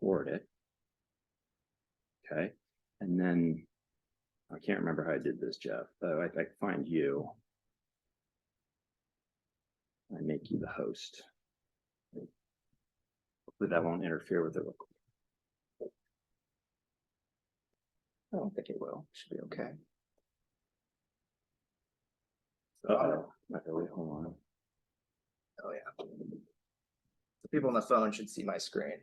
record it. Okay. And then I can't remember how I did this, Jeff. I find you. I make you the host. Hopefully that won't interfere with the record. I don't think it will. Should be okay. Uh-oh. Wait, hold on. Oh yeah. The people on the phone should see my screen,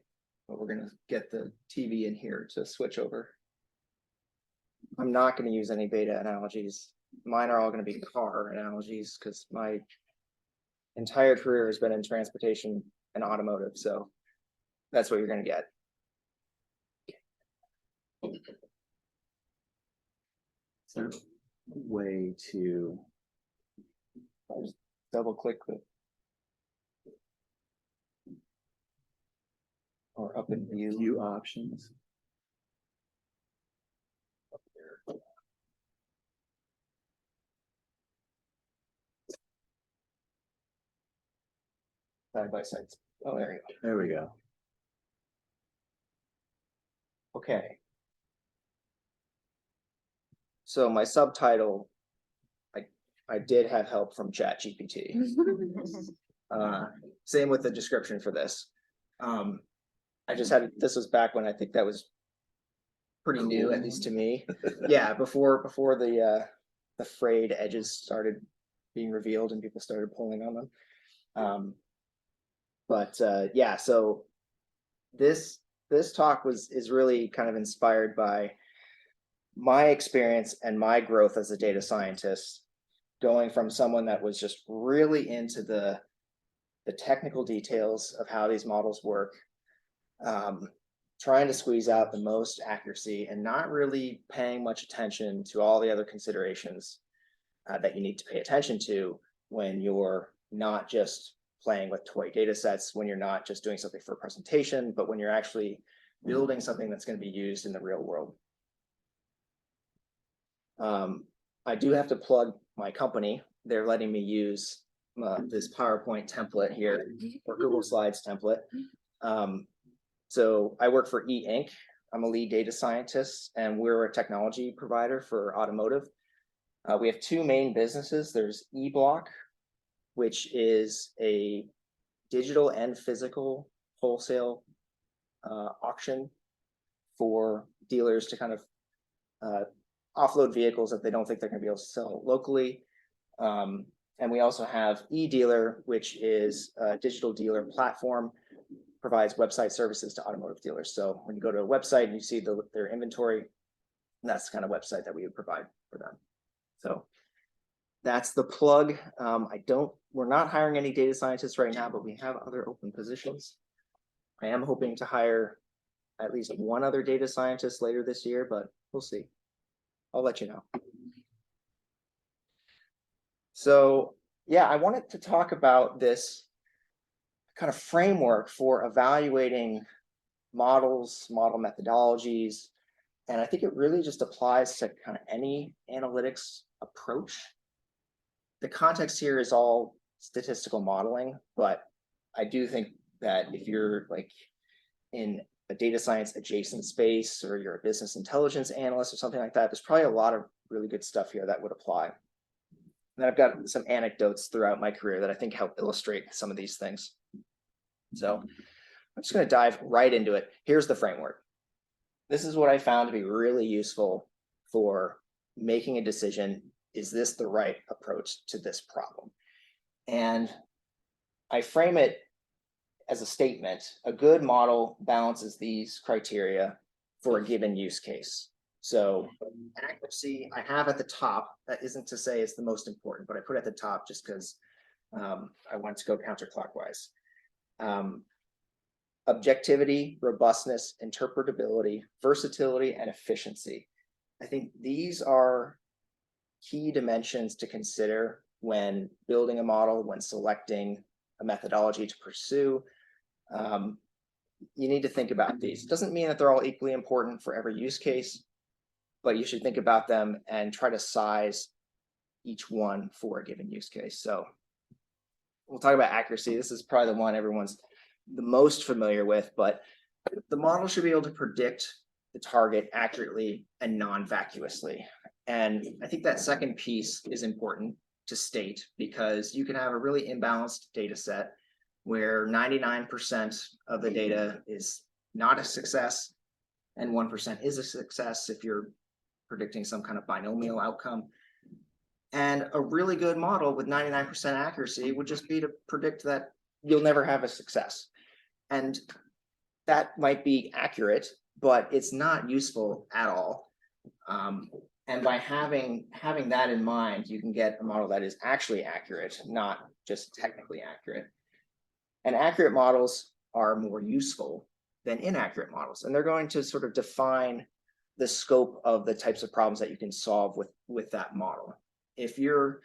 but we're gonna get the TV in here to switch over. I'm not going to use any beta analogies. Mine are all going to be car analogies because my entire career has been in transportation and automotive. So that's what you're going to get. Is there a way to Just double click the or up in view options? side by side. Oh, there you go. There we go. Okay. So my subtitle, I did have help from ChatGPT. Same with the description for this. I just had, this was back when I think that was pretty new, at least to me. Yeah, before the frayed edges started being revealed and people started pulling on them. Yeah, so this talk is really kind of inspired by my experience and my growth as a data scientist, going from someone that was just really into the technical details of how these models work, trying to squeeze out the most accuracy and not really paying much attention to all the other considerations that you need to pay attention to when you're not just playing with toy data sets, when you're not just doing something for a presentation, but when you're actually building something that's going to be used in the real world. I do have to plug my company. They're letting me use this PowerPoint template here, or Google Slides template. So I work for E-Ink. I'm a lead data scientist, and we're a technology provider for automotive. We have two main businesses. There's eBlock, which is a digital and physical wholesale auction for dealers to kind of offload vehicles that they don't think they're going to be able to sell locally. And we also have eDealer, which is a digital dealer platform, provides website services to automotive dealers. So when you go to a website and you see their inventory, that's the kind of website that we would provide for them. So that's the plug. We're not hiring any data scientists right now, but we have other open positions. I am hoping to hire at least one other data scientist later this year, but we'll see. I'll let you know. So yeah, I wanted to talk about this kind of framework for evaluating models, model methodologies, and I think it really just applies to kind of any analytics approach. The context here is all statistical modeling, but I do think that if you're like in a data science adjacent space, or you're a business intelligence analyst or something like that, there's probably a lot of really good stuff here that would apply. And then I've got some anecdotes throughout my career that I think help illustrate some of these things. So I'm just going to dive right into it. Here's the framework. This is what I found to be really useful for making a decision. Is this the right approach to this problem? And I frame it as a statement. A good model balances these criteria for a given use case. So accuracy I have at the top. That isn't to say it's the most important, but I put it at the top just because I want to go counterclockwise. Objectivity, robustness, interpretability, versatility, and efficiency. I think these are key dimensions to consider when building a model, when selecting a methodology to pursue. You need to think about these. It doesn't mean that they're all equally important for every use case, but you should think about them and try to size each one for a given use case. So we'll talk about accuracy. This is probably the one everyone's the most familiar with, but The model should be able to predict the target accurately and non-vacuously. And I think that second piece is important to state, because you can have a really imbalanced data set where 99% of the data is not a success and 1% is a success if you're predicting some kind of binomial outcome. And a really good model with 99% accuracy would just be to predict that you'll never have a success. And that might be accurate, but it's not useful at all. And by having that in mind, you can get a model that is actually accurate, not just technically accurate. And accurate models are more useful than inaccurate models, and they're going to sort of define the scope of the types of problems that you can solve with that model. If you're,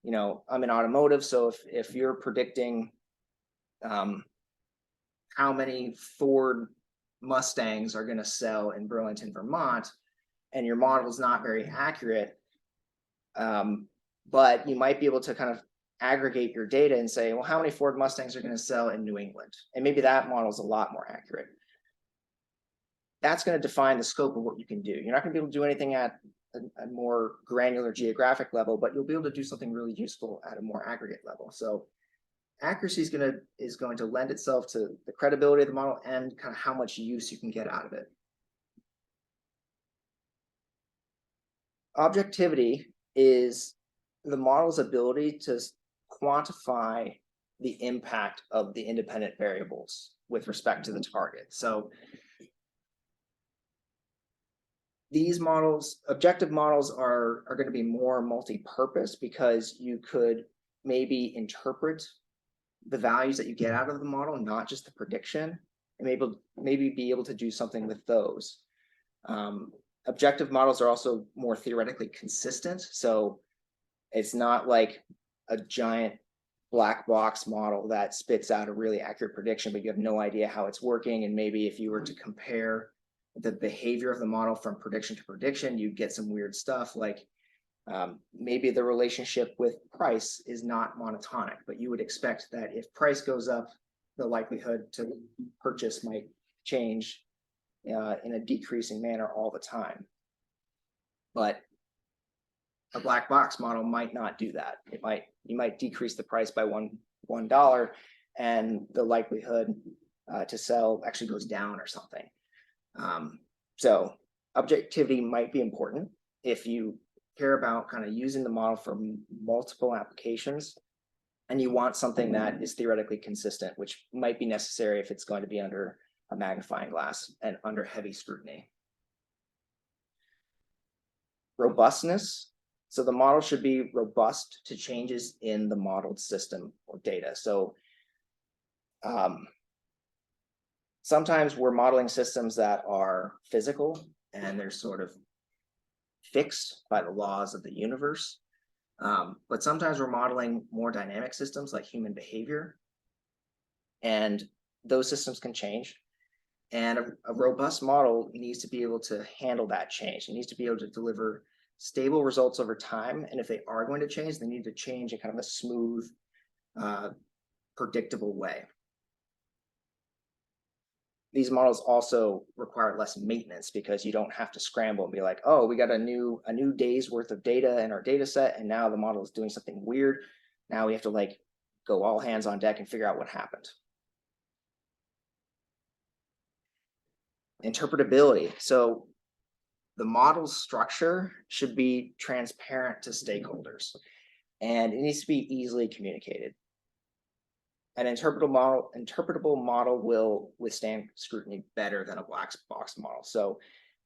I'm in automotive, so if you're predicting how many Ford Mustangs are going to sell in Burlington, Vermont, and your model is not very accurate, but you might be able to kind of aggregate your data and say, well, how many Ford Mustangs are going to sell in New England? And maybe that model is a lot more accurate. That's going to define the scope of what you can do. You're not going to be able to do anything at a more granular geographic level, but you'll be able to do something really useful at a more aggregate level. So accuracy is going to lend itself to the credibility of the model and kind of how much use you can get out of it. Objectivity is the model's ability to quantify the impact of the independent variables with respect to the target. So these models, objective models, are going to be more multi-purpose, because you could maybe interpret the values that you get out of the model, not just the prediction, and maybe be able to do something with those. Objective models are also more theoretically consistent. So it's not like a giant black box model that spits out a really accurate prediction, but you have no idea how it's working. And maybe if you were to compare the behavior of the model from prediction to prediction, you'd get some weird stuff, like maybe the relationship with price is not monotonic, but you would expect that if price goes up, the likelihood to purchase might change in a decreasing manner all the time. But a black box model might not do that. You might decrease the price by $1, and the likelihood to sell actually goes down or something. So objectivity might be important if you care about kind of using the model for multiple applications, and you want something that is theoretically consistent, which might be necessary if it's going to be under a magnifying glass and under heavy scrutiny. Robustness. So the model should be robust to changes in the modeled system or data. So sometimes we're modeling systems that are physical and they're sort of fixed by the laws of the universe. But sometimes we're modeling more dynamic systems like human behavior, and those systems can change. And a robust model needs to be able to handle that change. It needs to be able to deliver stable results over time. And if they are going to change, they need to change in kind of a smooth, predictable way. These models also require less maintenance, because you don't have to scramble and be like, oh, we got a new day's worth of data in our data set, and now the model is doing something weird. Now we have to like go all hands on deck and figure out what happened. Interpretability. So the model's structure should be transparent to stakeholders, and it needs to be easily communicated. An interpretable model will withstand scrutiny better than a black box model. So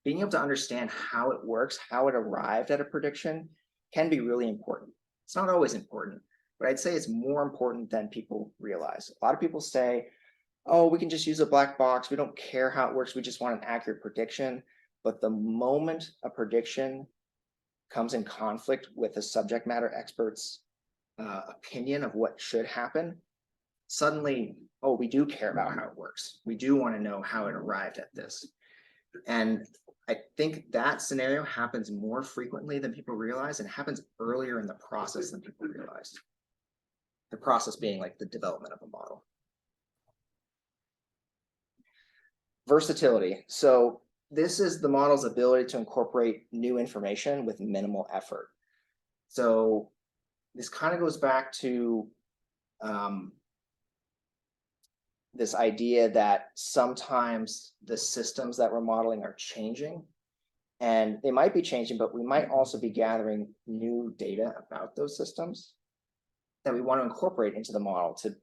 being able to understand how it works, how it arrived at a prediction, can be really important. It's not always important, but I'd say it's more important than people realize. A lot of people say, oh, we can just use a black box. We don't care how it works. We just want an accurate prediction. But the moment a prediction comes in conflict with a subject matter expert's opinion of what should happen, suddenly, oh, we do care about how it works. We do want to know how it arrived at this. And I think that scenario happens more frequently than people realize, and happens earlier in the process than people realize. The process being like the development of a model. Versatility. So this is the model's ability to incorporate new information with minimal effort. So this kind of goes back to this idea that sometimes the systems that we're modeling are changing, and they might be changing, but we might also be gathering new data about those systems that we want to incorporate into the model to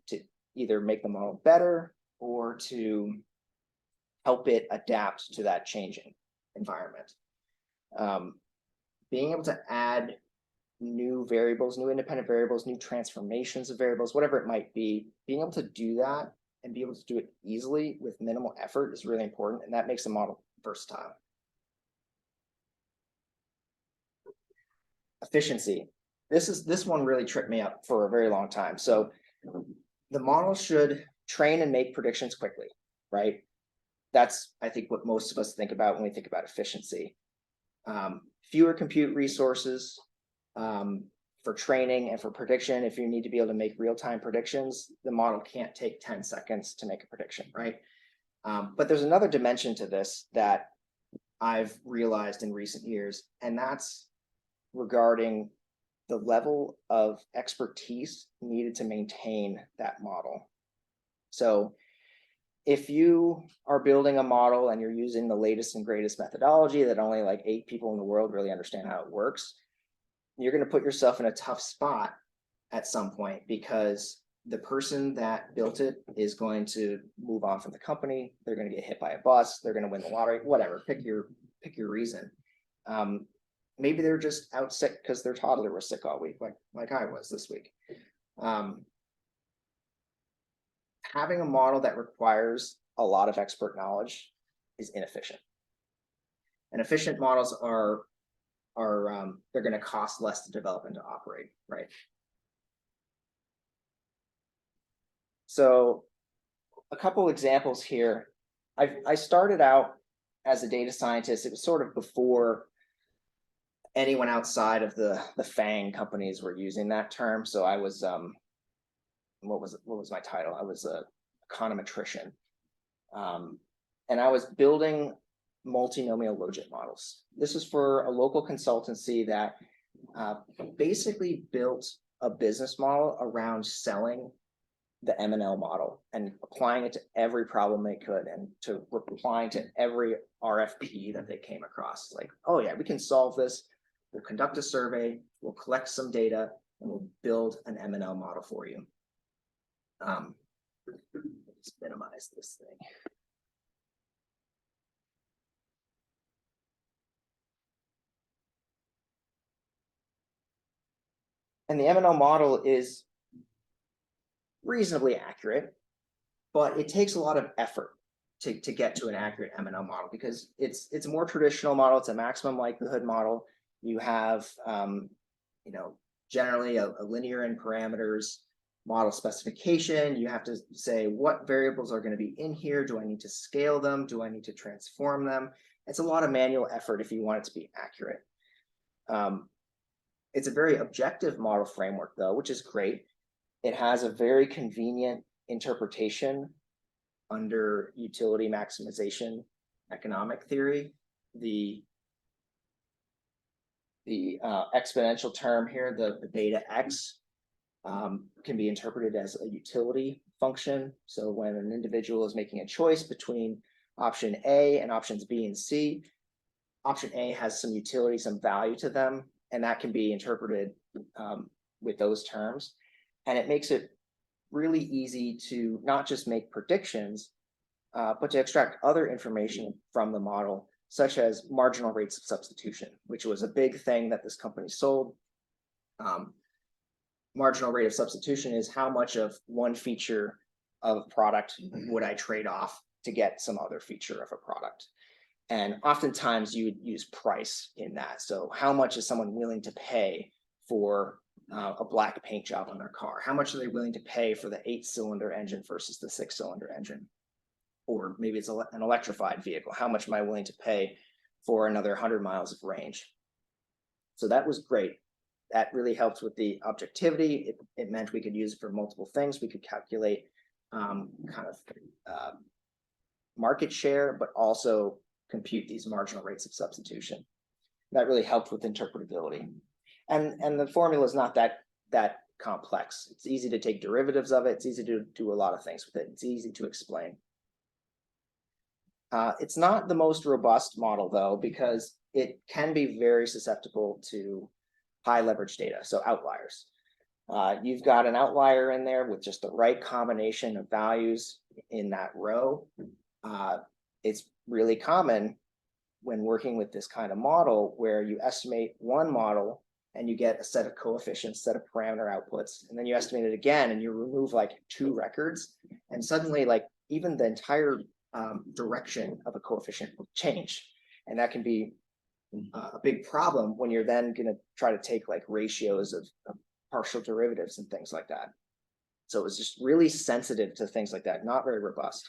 either make the model better or to help it adapt to that changing environment. Being able to add new variables, new independent variables, new transformations of variables, whatever it might be, being able to do that and be able to do it easily with minimal effort is really important, and that makes the model versatile. Efficiency. This one really tripped me up for a very long time. So the model should train and make predictions quickly, right? That's, I think, what most of us think about when we think about efficiency. Fewer compute resources for training and for prediction. If you need to be able to make real-time predictions, the model can't take 10 seconds to make a prediction, right? But there's another dimension to this that I've realized in recent years, and that's regarding the level of expertise needed to maintain that model. So if you are building a model and you're using the latest and greatest methodology that only like 8 people in the world really understand how it works, you're going to put yourself in a tough spot at some point, because the person that built it is going to move on from the company. They're going to get hit by a bus. They're going to win the lottery, whatever, pick your reason. Maybe they're just out sick because their toddler was sick all week, like I was this week. Having a model that requires a lot of expert knowledge is inefficient. And efficient models are they're going to cost less to develop and to operate, right? So a couple examples here. I started out as a data scientist. It was sort of before anyone outside of the FANG companies were using that term. So I was what was my title? I was a econometrician, and I was building multinomial logit models. This is for a local consultancy that basically built a business model around selling the M&L model and applying it to every problem they could, and to replying to every RFP that they came across. Like, oh yeah, we can solve this. We'll conduct a survey, we'll collect some data, and we'll build an M&L model for you. Let's minimize this thing. And the M&L model is reasonably accurate, but it takes a lot of effort to get to an accurate M&L model, because it's a more traditional model. It's a maximum likelihood model. You have, generally a linear in parameters model specification. You have to say what variables are going to be in here. Do I need to scale them? Do I need to transform them? It's a lot of manual effort if you want it to be accurate. It's a very objective model framework, though, which is great. It has a very convenient interpretation under utility maximization economic theory. The exponential term here, the beta x, can be interpreted as a utility function. So when an individual is making a choice between option A and options B and C, option A has some utility, some value to them, and that can be interpreted with those terms. And it makes it really easy to not just make predictions, but to extract other information from the model, such as marginal rates of substitution, which was a big thing that this company sold. Marginal rate of substitution is how much of one feature of a product would I trade off to get some other feature of a product. And oftentimes you would use price in that. So how much is someone willing to pay for a black paint job on their car? How much are they willing to pay for the 8-cylinder engine versus the 6-cylinder engine? Or maybe it's an electrified vehicle. How much am I willing to pay for another 100 miles of range? So that was great. That really helped with the objectivity. It meant we could use it for multiple things. We could calculate market share, but also compute these marginal rates of substitution. That really helped with interpretability. And the formula is not that complex. It's easy to take derivatives of it. It's easy to do a lot of things with it. It's easy to explain. It's not the most robust model though, because it can be very susceptible to high leverage data, so outliers. You've got an outlier in there with just the right combination of values in that row. It's really common when working with this kind of model where you estimate one model and you get a set of coefficients, set of parameter outputs, and then you estimate it again and you remove like 2 records, and suddenly like even the entire direction of a coefficient will change. And that can be a big problem when you're then going to try to take like ratios of partial derivatives and things like that. So it was just really sensitive to things like that, not very robust.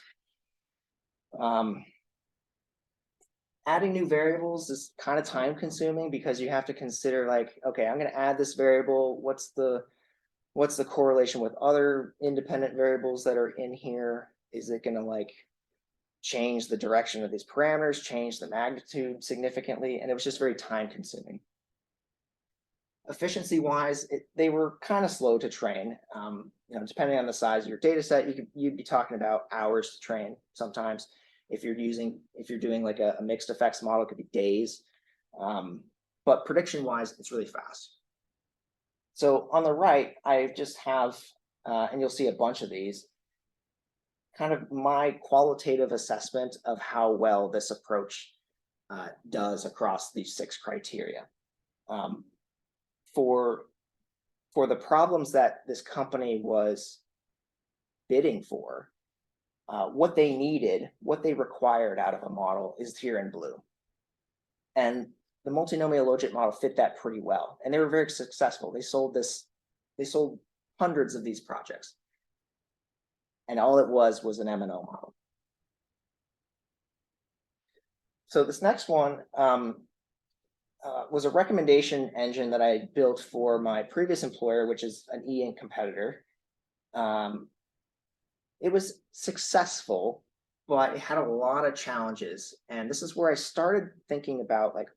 Adding new variables is kind of time consuming because you have to consider like, okay, I'm going to add this variable. What's the correlation with other independent variables that are in here? Is it going to like change the direction of these parameters, change the magnitude significantly? And it was just very time consuming. Efficiency wise, they were kind of slow to train. You know, depending on the size of your data set, you'd be talking about hours to train sometimes. If you're doing like a mixed effects model, it could be days. But prediction wise, it's really fast. So on the right, I just have, and you'll see a bunch of these, kind of my qualitative assessment of how well this approach does across these 6 criteria. For the problems that this company was bidding for, what they needed, what they required out of a model is here in blue. And the multinomial logit model fit that pretty well. And they were very successful. They sold hundreds of these projects. And all it was an MNO model. So this next one was a recommendation engine that I built for my previous employer, which is an e-ink competitor. It was successful, but it had a lot of challenges. And this is where I started thinking about like,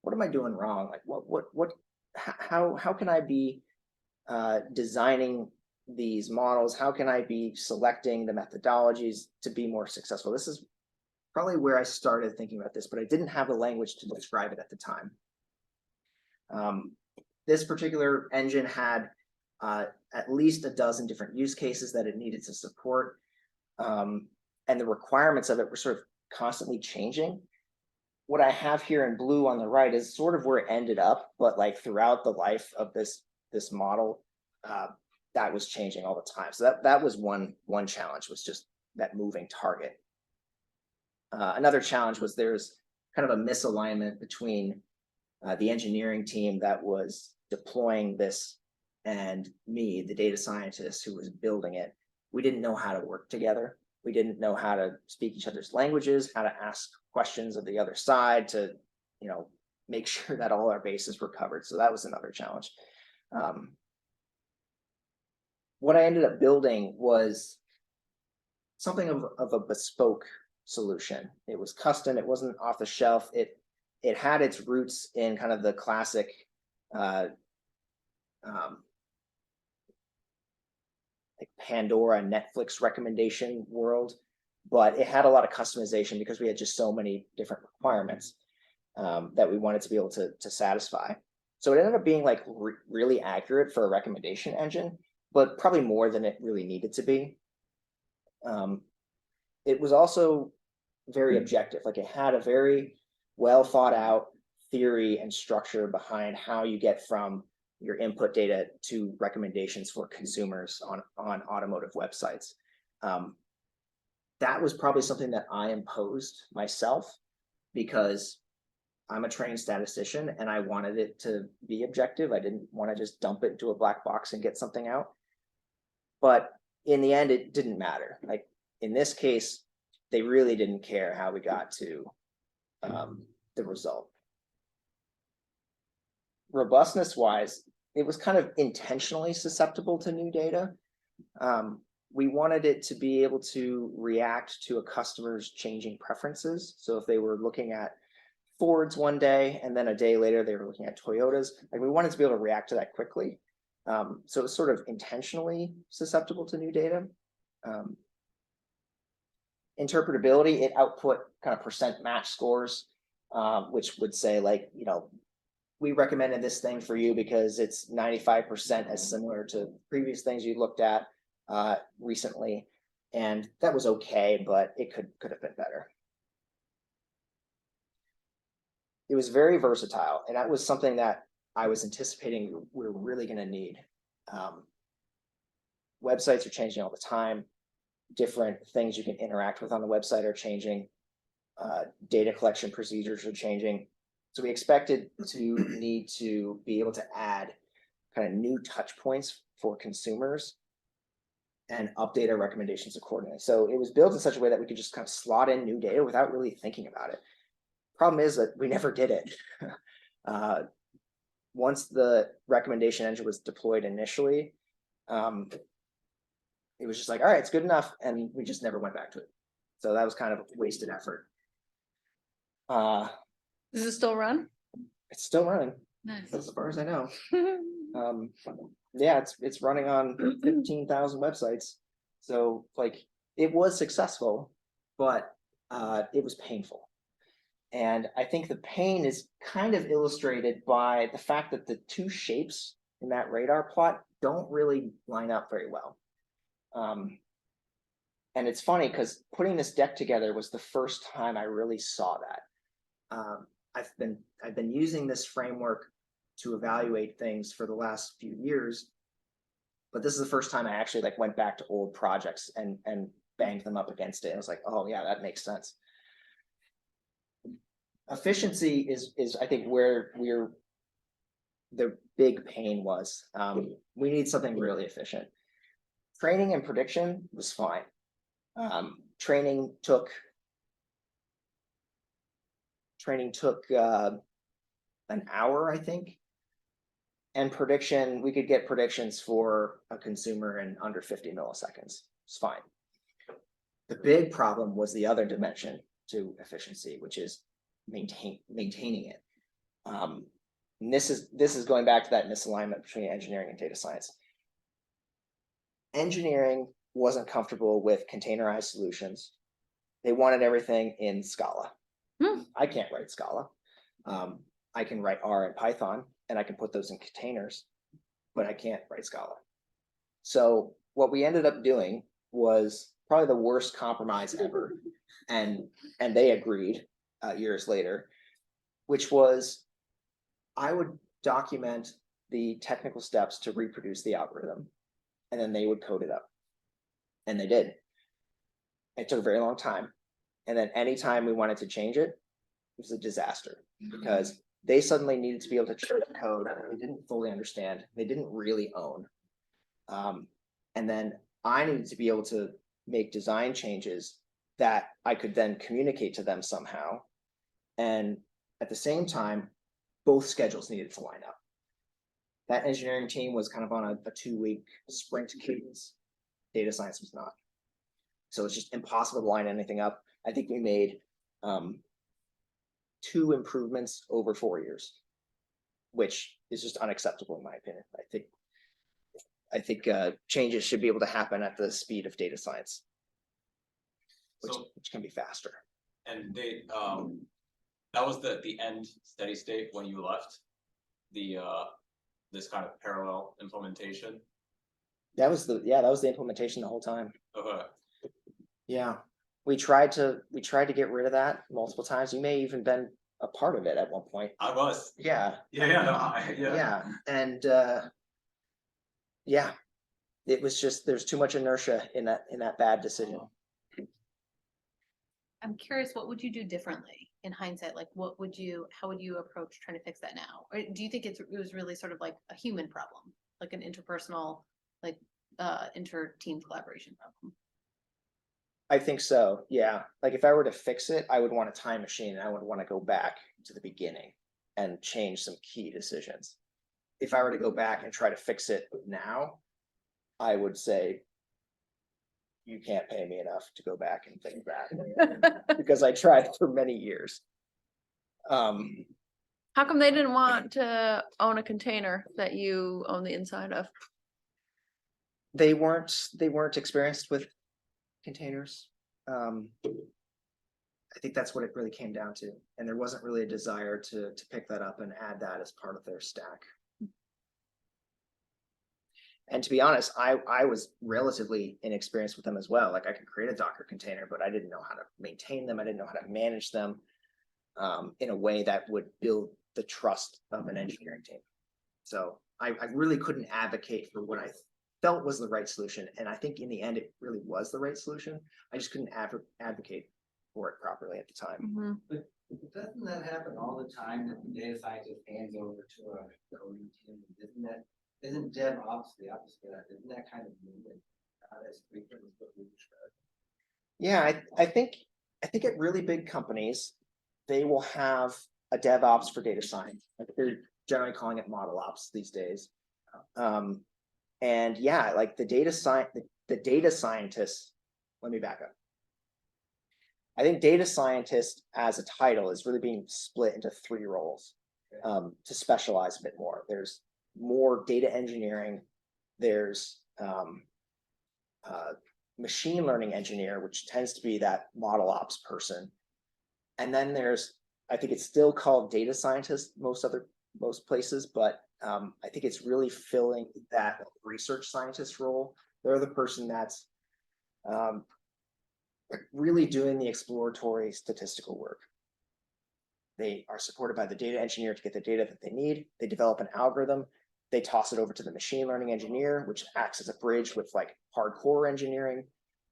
what am I doing wrong? Like how can I be designing these models? How can I be selecting the methodologies to be more successful? This is probably where I started thinking about this, but I didn't have the language to describe it at the time. This particular engine had at least a dozen different use cases that it needed to support. And the requirements of it were sort of constantly changing. What I have here in blue on the right is sort of where it ended up, but like throughout the life of this model, that was changing all the time. So that was one challenge, was just that moving target. Another challenge was there's kind of a misalignment between the engineering team that was deploying this and me, the data scientist who was building it. We didn't know how to work together. We didn't know how to speak each other's languages, how to ask questions of the other side to, you know, make sure that all our bases were covered. So that was another challenge. What I ended up building was something of a bespoke solution. It was custom. It wasn't off the shelf. It had its roots in kind of the classic like Pandora Netflix recommendation world, but it had a lot of customization because we had just so many different requirements that we wanted to be able to satisfy. So it ended up being like really accurate for a recommendation engine, but probably more than it really needed to be. It was also very objective. Like it had a very well thought out theory and structure behind how you get from your input data to recommendations for consumers on automotive websites. That was probably something that I imposed myself because I'm a trained statistician and I wanted it to be objective. I didn't want to just dump it into a black box and get something out. But in the end, it didn't matter. Like in this case, they really didn't care how we got to the result. Robustness wise, it was kind of intentionally susceptible to new data. we wanted it to be able to react to a customer's changing preferences. So if they were looking at Fords one day and then a day later they were looking at Toyotas, like we wanted to be able to react to that quickly. So it was sort of intentionally susceptible to new data. Interpretability, it output kind of percent match scores, which would say like, you know, we recommended this thing for you because it's 95% as similar to previous things you looked at recently. And that was okay, but it could have been better. It was very versatile, and that was something that I was anticipating we're really going to need. Websites are changing all the time. Different things you can interact with on the website are changing. Data collection procedures are changing. So we expected to need to be able to add kind of new touch points for consumers and update our recommendations accordingly. So it was built in such a way that we could just kind of slot in new data without really thinking about it. Problem is that we never did it. Once the recommendation engine was deployed initially, it was just like, all right, it's good enough. And we just never went back to it. So that was kind of a wasted effort. Does it still run? It's still running, Nice. as far as I know. Yeah, it's running on 15,000 websites. So like it was successful, but it was painful. And I think the pain is kind of illustrated by the fact that the two shapes in that radar plot don't really line up very well. And it's funny because putting this deck together was the first time I really saw that. I've been using this framework to evaluate things for the last few years, but this is the first time I actually like went back to old projects and banged them up against it. And I was like, oh yeah, that makes sense. Efficiency is I think where the big pain was. We need something really efficient. Training and prediction was fine. Training took an hour, I think. And prediction, we could get predictions for a consumer in under 50 milliseconds. It's fine. The big problem was the other dimension to efficiency, which is maintaining it. And this is going back to that misalignment between engineering and data science. Engineering wasn't comfortable with containerized solutions. They wanted everything in Scala. I can't write Scala. I can write R and Python, and I can put those in containers, but I can't write Scala. So what we ended up doing was probably the worst compromise ever, and they agreed years later, which was I would document the technical steps to reproduce the algorithm, and then they would code it up. And they did. It took a very long time. And then anytime we wanted to change it, it was a disaster because they suddenly needed to be able to change the code they didn't fully understand, they didn't really own. And then I needed to be able to make design changes that I could then communicate to them somehow. And at the same time, both schedules needed to line up. That engineering team was kind of on a 2-week sprint cadence. Data science was not. So it's just impossible to line anything up. I think we made 2 improvements over 4 years, which is just unacceptable in my opinion. I think changes should be able to happen at the speed of data science, which can be faster. And they that was the end steady state when you left the this kind of parallel implementation. That was the implementation the whole time. Okay. Yeah, we tried to get rid of that multiple times. You may even been a part of it at one point. I was. Yeah. Yeah. And yeah, it was just there's too much inertia in that bad decision. I'm curious, what would you do differently in hindsight? Like, how would you approach trying to fix that now? Or do you think it was really sort of like a human problem, like an interpersonal, like inter-team collaboration problem? I think so. Yeah. Like if I were to fix it, I would want a time machine and I would want to go back to the beginning and change some key decisions. If I were to go back and try to fix it now, I would say you can't pay me enough to go back and think that because I tried for many years. How come they didn't want to own a container that you own the inside of? They weren't experienced with containers. I think that's what it really came down to. And there wasn't really a desire to pick that up and add that as part of their stack. And to be honest, I was relatively inexperienced with them as well. Like I could create a Docker container, but I didn't know how to maintain them. I didn't know how to manage them in a way that would build the trust of an engineering team. So I really couldn't advocate for what I felt was the right solution. And I think in the end, it really was the right solution. I just couldn't advocate for it properly at the time. Mhm. But doesn't that happen all the time that the data scientist hands over to a coding team? Isn't DevOps the opposite of that? Isn't that kind of movement as frequent as what we described? Yeah, I think at really big companies, they will have a DevOps for data science. Like they're generally calling it model ops these days. And yeah, like the data scientists, let me back up. I think data scientist as a title is really being split into 3 roles to specialize a bit more. There's more data engineering, there's machine learning engineer, which tends to be that model ops person. And then there's, I think it's still called data scientist most places, but I think it's really filling that research scientist role. They're the person that's really doing the exploratory statistical work. They are supported by the data engineer to get the data that they need. They develop an algorithm. They toss it over to the machine learning engineer, which acts as a bridge with like hardcore engineering.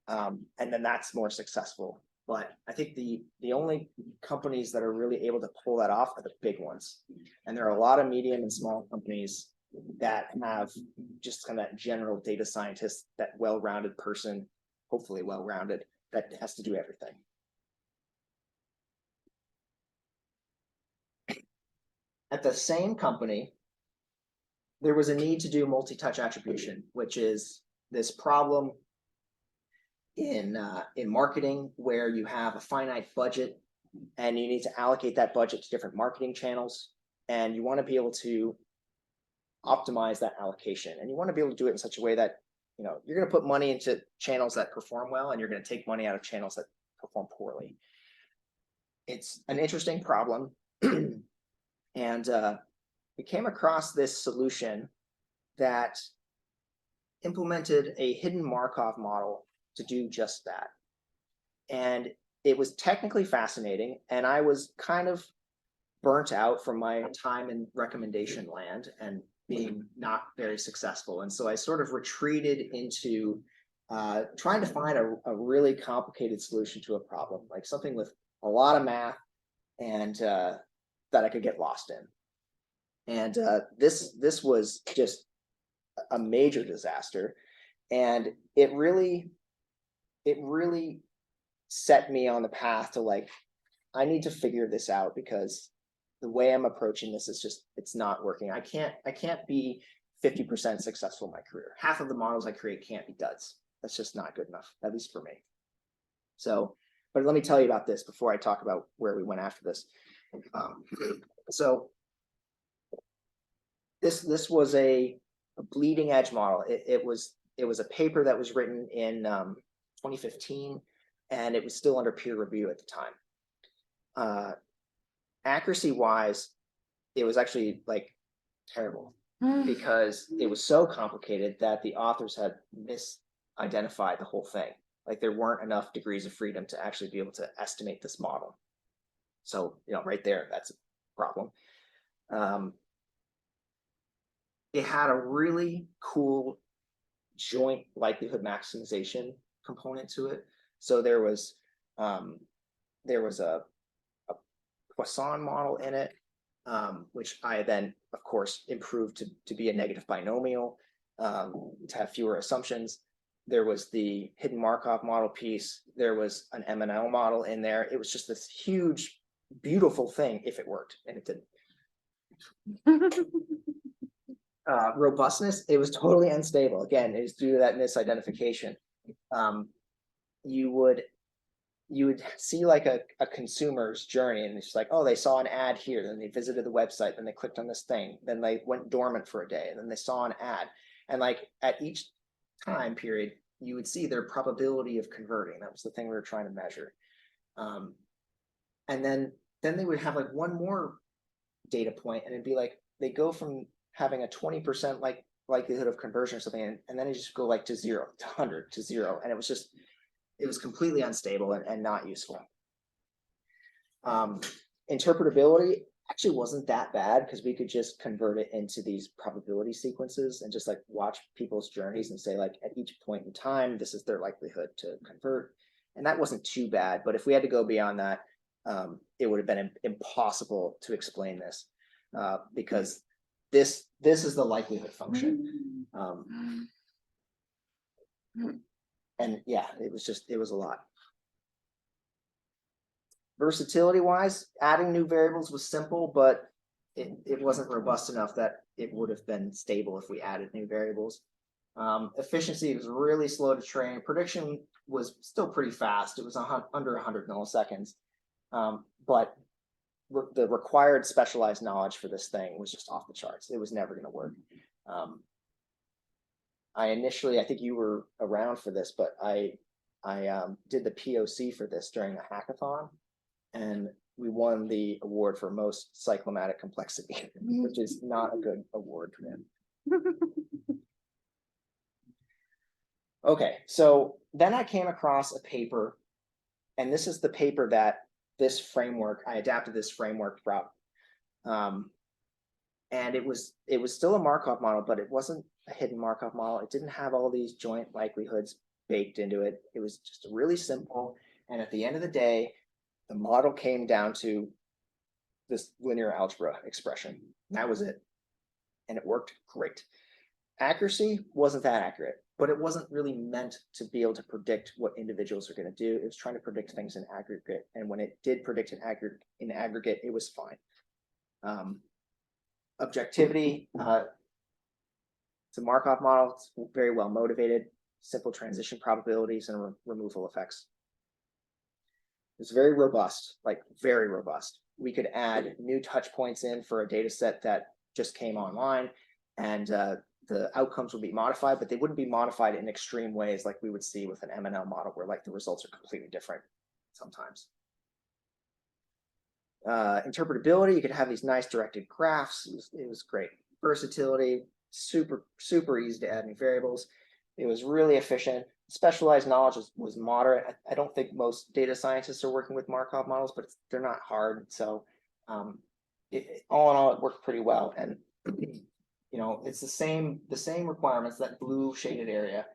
And then that's more successful. But I think the only companies that are really able to pull that off are the big ones. And there are a lot of medium and small companies that have just kind of that general data scientist, that well-rounded person, hopefully well-rounded, that has to do everything. At the same company, there was a need to do multi-touch attribution, which is this problem in marketing where you have a finite budget and you need to allocate that budget to different marketing channels, and you want to be able to optimize that allocation, and you want to be able to do it in such a way that you're going to put money into channels that perform well, and you're going to take money out of channels that perform poorly. It's an interesting problem. And we came across this solution that implemented a hidden Markov model to do just that. And it was technically fascinating, and I was kind of burnt out from my time in recommendation land and being not very successful. And so I sort of retreated into trying to find a really complicated solution to a problem, like something with a lot of math and that I could get lost in. And this was just a major disaster. And it really set me on the path to like, I need to figure this out, because the way I'm approaching this is just, it's not working. I can't be 50% successful in my career. Half of the models I create can't be duds. That's just not good enough, at least for me. So, but let me tell you about this before I talk about where we went after this. So this was a bleeding edge model. It was a paper that was written in 2015, and it was still under peer review at the time. Accuracy wise, it was actually like terrible, because it was so complicated that the authors had misidentified the whole thing. Like there weren't enough degrees of freedom to actually be able to estimate this model. So, right there, that's a problem. It had a really cool joint likelihood maximization component to it. So there was a Poisson model in it, which I then, of course, improved to be a negative binomial, to have fewer assumptions. There was the hidden Markov model piece. There was an MNL model in there. It was just this huge, beautiful thing if it worked, and it didn't. Robustness, it was totally unstable. Again, it was due to that misidentification. you would see like a consumer's journey, and it's just like, oh, they saw an ad here, then they visited the website, then they clicked on this thing, then they went dormant for a day, and then they saw an ad. And like at each time period, you would see their probability of converting. That was the thing we were trying to measure. And then they would have like one more data point, and it'd be like they go from having a 20% like likelihood of conversion or something, and then it just go like to 0 to 100 to 0, and it was completely unstable and not useful. Interpretability actually wasn't that bad because we could just convert it into these probability sequences and just like watch people's journeys and say like at each point in time, this is their likelihood to convert. And that wasn't too bad, but if we had to go beyond that, it would have been impossible to explain this because this is the likelihood function. And yeah, it was a lot. Versatility wise, adding new variables was simple, but it wasn't robust enough that it would have been stable if we added new variables. Efficiency was really slow to train. Prediction was still pretty fast. It was under 100 milliseconds. But the required specialized knowledge for this thing was just off the charts. It was never going to work. I think you were around for this, but I did the POC for this during the hackathon, and we won the award for most cyclomatic complexity, which is not a good award for him. Okay, so then I came across a paper, and this is the paper that I adapted this framework from. And it was still a Markov model, but it wasn't a hidden Markov model. It didn't have all these joint likelihoods baked into it. It was just really simple. And at the end of the day, the model came down to this linear algebra expression. That was it. And it worked great. Accuracy wasn't that accurate, but it wasn't really meant to be able to predict what individuals are going to do. It was trying to predict things in aggregate. And when it did predict in aggregate, it was fine. Objectivity, it's a Markov model. It's very well motivated, simple transition probabilities and removal effects. It's very robust, like very robust. We could add new touch points in for a data set that just came online, and the outcomes would be modified, but they wouldn't be modified in extreme ways like we would see with an MNL model where like the results are completely different sometimes. Interpretability, you could have these nice directed graphs. It was great. Versatility, super easy to add new variables. It was really efficient. Specialized knowledge was moderate. I don't think most data scientists are working with Markov models, but they're not hard. So all in all, it worked pretty well. And it's the same requirements, that blue shaded area.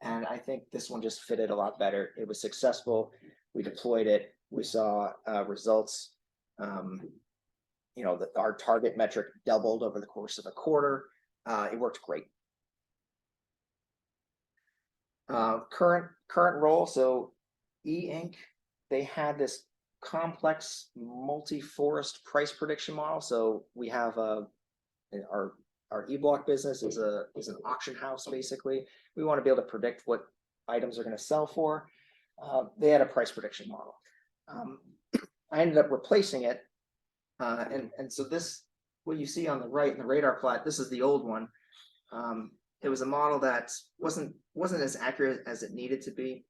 And I think this one just fitted a lot better. It was successful. We deployed it. We saw results. Our target metric doubled over the course of a quarter. It worked great. Current role. So E-Ink, they had this complex multi-forest price prediction model. So we have our e-block business is an auction house. Basically, we want to be able to predict what items are going to sell for. They had a price prediction model. I ended up replacing it, and so this, what you see on the right in the radar plot, this is the old one. It was a model that wasn't as accurate as it needed to be.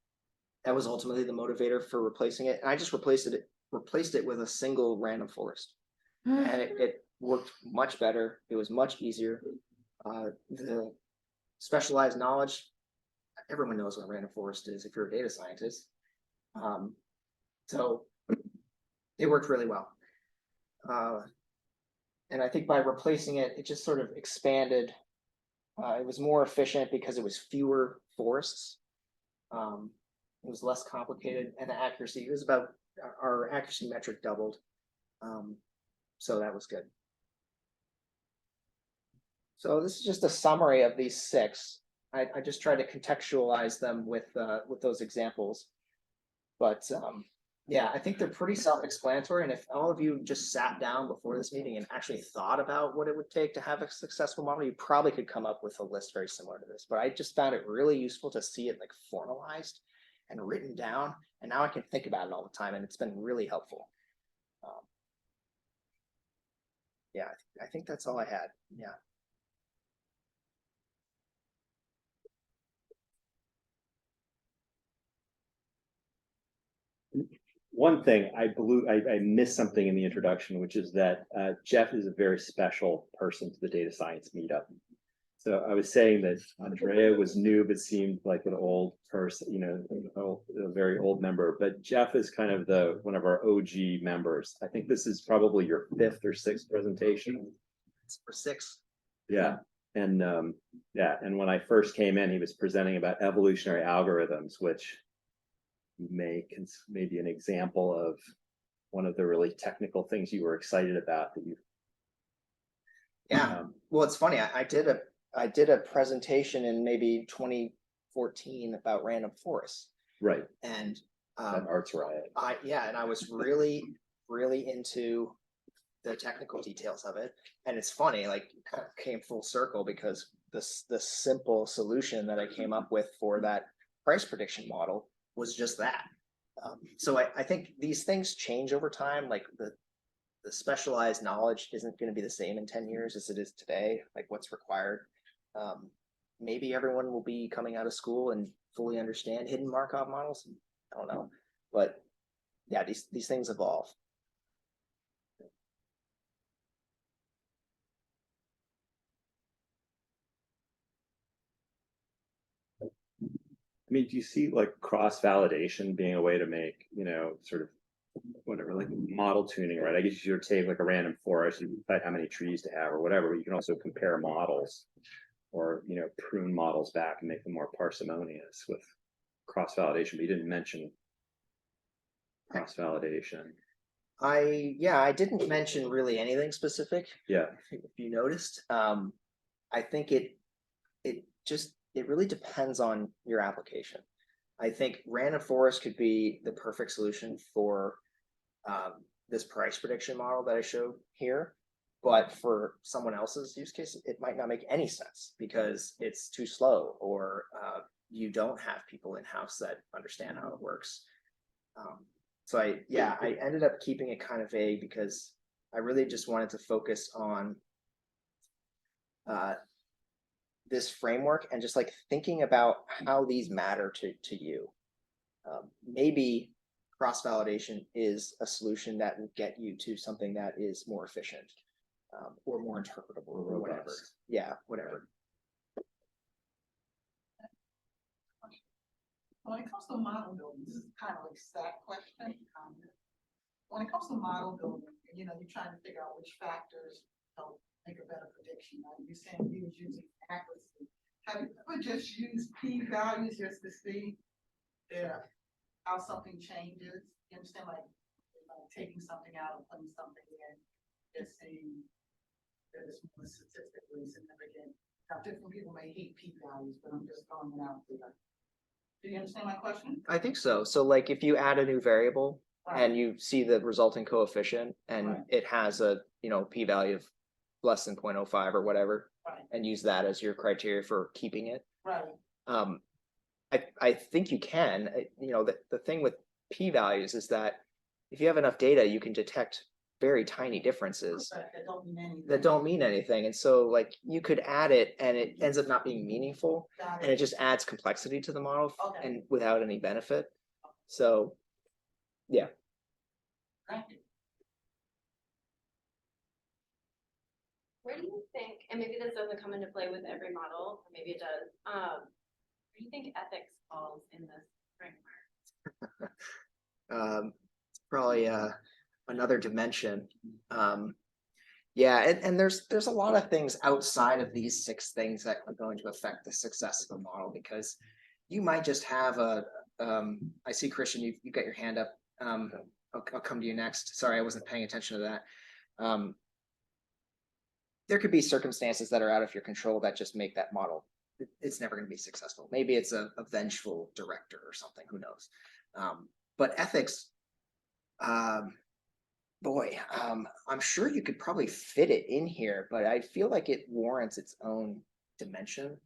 That was ultimately the motivator for replacing it, and I just replaced it with a single random forest, and it worked much better. It was much easier. The specialized knowledge, everyone knows what a random forest is if you're a data scientist. So it worked really well. And I think by replacing it, it just sort of expanded. It was more efficient because it was fewer forests. It was less complicated, and the accuracy, our accuracy metric doubled. So that was good. So this is just a summary of these 6. I just tried to contextualize them with those examples. But yeah, I think they're pretty self-explanatory. And if all of you just sat down before this meeting and actually thought about what it would take to have a successful model, you probably could come up with a list very similar to this. But I just found it really useful to see it like formalized and written down, and now I can think about it all the time, and it's been really helpful. Yeah, I think that's all I had. Yeah. One thing I missed something in the introduction, which is that Jeff is a very special person to the data science meetup. So I was saying that Andrea was new, but seemed like an old person, you know, a very old member. But Jeff is kind of one of our OG members. I think this is probably your 5th or 6th presentation. It's for 6. Yeah. And and when I first came in, he was presenting about evolutionary algorithms, which may be an example of one of the really technical things you were excited about that you. Yeah. Well, it's funny. I did a presentation in maybe 2014 about random forests. Right. And That Arts Riot. and I was really into the technical details of it. And it's funny, like, it kind of came full circle, because the simple solution that I came up with for that price prediction model was just that. So I think these things change over time. Like the specialized knowledge isn't going to be the same in 10 years as it is today, like what's required. Maybe everyone will be coming out of school and fully understand hidden Markov models. I don't know, but yeah, these things evolve. I mean, do you see like cross-validation being a way to make, you know, sort of whatever, like model tuning, right? I guess you take like a random forest, you decide how many trees to have or whatever, but you can also compare models or, you know, prune models back and make them more parsimonious with cross-validation, but you didn't mention cross-validation. I didn't mention really anything specific. Yeah. If you noticed. I think it really depends on your application. I think random forest could be the perfect solution for this price prediction model that I showed here. But for someone else's use case, it might not make any sense because it's too slow, or you don't have people in-house that understand how it works. So I ended up keeping it kind of vague because I really just wanted to focus on this framework and just like thinking about how these matter to you. Maybe cross-validation is a solution that will get you to something that is more efficient, or more interpretable, or whatever. Yeah, whatever. When it comes to model building, this is kind of like that question. When it comes to model building, you know, you're trying to figure out which factors help make a better prediction. Right? You're saying you was using accuracy. Have you ever just used p-values just to see how something changes? You understand, like taking something out and putting something in, just seeing that it's more statistically significant. Now, different people may hate p-values, but I'm just throwing it out there. Do you understand my question? I think so. So like if you add a new variable Right. and you see the resulting coefficient and Right. it has a, you know, p-value of less than 0.05 or whatever, Right. and use that as your criteria for keeping it. Right. I think you can. You know, the thing with p-values is that if you have enough data, you can detect very tiny differences Right. That don't mean anything. that don't mean anything. And so like you could add it and it ends up not being meaningful, Got and it just adds complexity to the model Okay. and without any benefit. So yeah. Thank you. Where do you think, and maybe this doesn't come into play with every model, or maybe it does, where do you think ethics falls in this framework? It's probably another dimension. Yeah, and there's a lot of things outside of these 6 things that are going to affect the success of a model, because you might just have I see Christian, you got your hand up. I'll come to you next. Sorry, I wasn't paying attention to that. There could be circumstances that are out of your control that just make that model, it's never going to be successful. Maybe it's a vengeful director or something, who knows. But ethics, boy, I'm sure you could probably fit it in here, but I feel like it warrants its own dimension.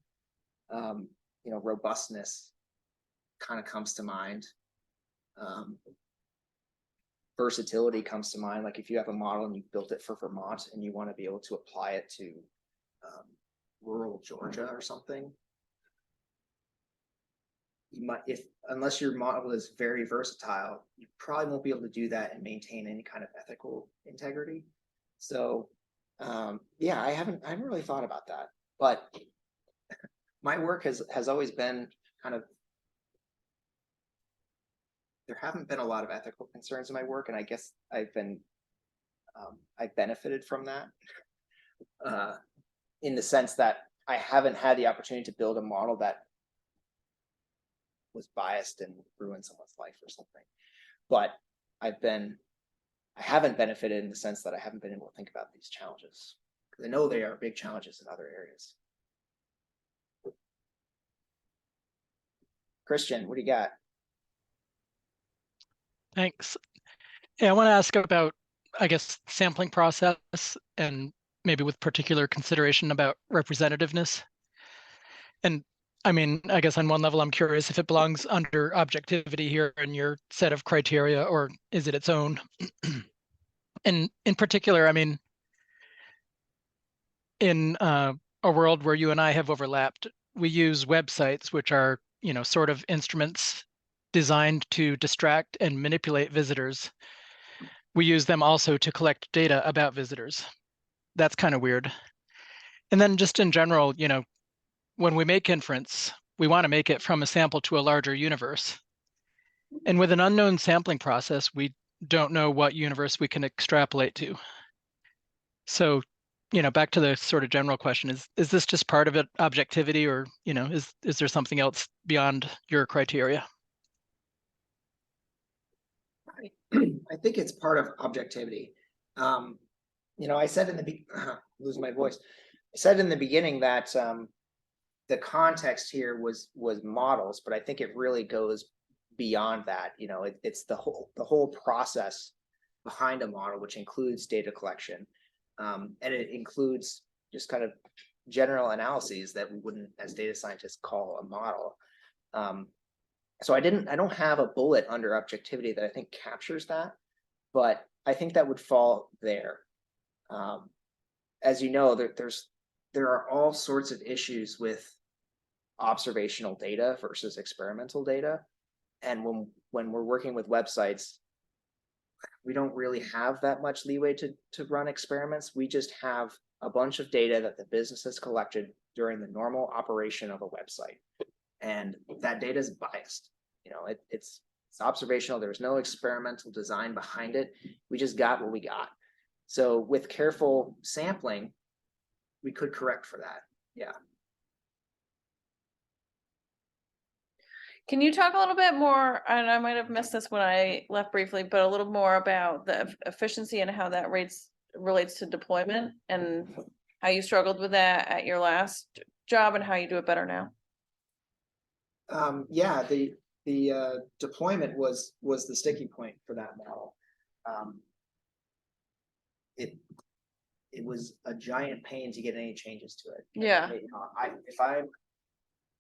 You know, robustness. kind of comes to mind. Versatility comes to mind. Like if you have a model and you built it for Vermont and you want to be able to apply it to rural Georgia or something, you might, unless your model is very versatile, you probably won't be able to do that and maintain any kind of ethical integrity. So yeah, I haven't really thought about that, but my work has always been kind of, there haven't been a lot of ethical concerns in my work, and I guess I've benefited from that in the sense that I haven't had the opportunity to build a model that was biased and ruined someone's life or something. But I haven't benefited in the sense that I haven't been able to think about these challenges, because I know they are big challenges in other areas. Christian, what do you got? Thanks. Yeah, I want to ask about, I guess, sampling process and maybe with particular consideration about representativeness. And I mean, I guess on one level, I'm curious if it belongs under objectivity here in your set of criteria, or is it its own? And in particular, I mean, in a world where you and I have overlapped, we use websites, which are, you know, sort of instruments designed to distract and manipulate visitors. We use them also to collect data about visitors. That's kind of weird. And then just in general, you know, when we make inference, we want to make it from a sample to a larger universe. And with an unknown sampling process, we don't know what universe we can extrapolate to. So, you know, back to the sort of general question, is this just part of it, objectivity, or, you know, is there something else beyond your criteria? I think it's part of objectivity. You know, I said in the losing my voice. I said in the beginning that the context here was models, but I think it really goes beyond that. You know, it's the whole process behind a model, which includes data collection, and it includes just kind of general analyses that we wouldn't, as data scientists, call a model. So I don't have a bullet under objectivity that I think captures that, but I think that would fall there. As you know, there are all sorts of issues with observational data versus experimental data. And when we're working with websites, we don't really have that much leeway to run experiments. We just have a bunch of data that the business has collected during the normal operation of a website. And that data is biased. You know, it's observational. There's no experimental design behind it. We just got what we got. So with careful sampling, we could correct for that. Yeah. Can you talk a little bit more, and I might have missed this when I left briefly, but a little more about the efficiency and how that relates to deployment and how you struggled with that at your last job and how you do it better now? Yeah, the deployment was the sticky point for that model. It was a giant pain to get any changes to it. Yeah. If I'm,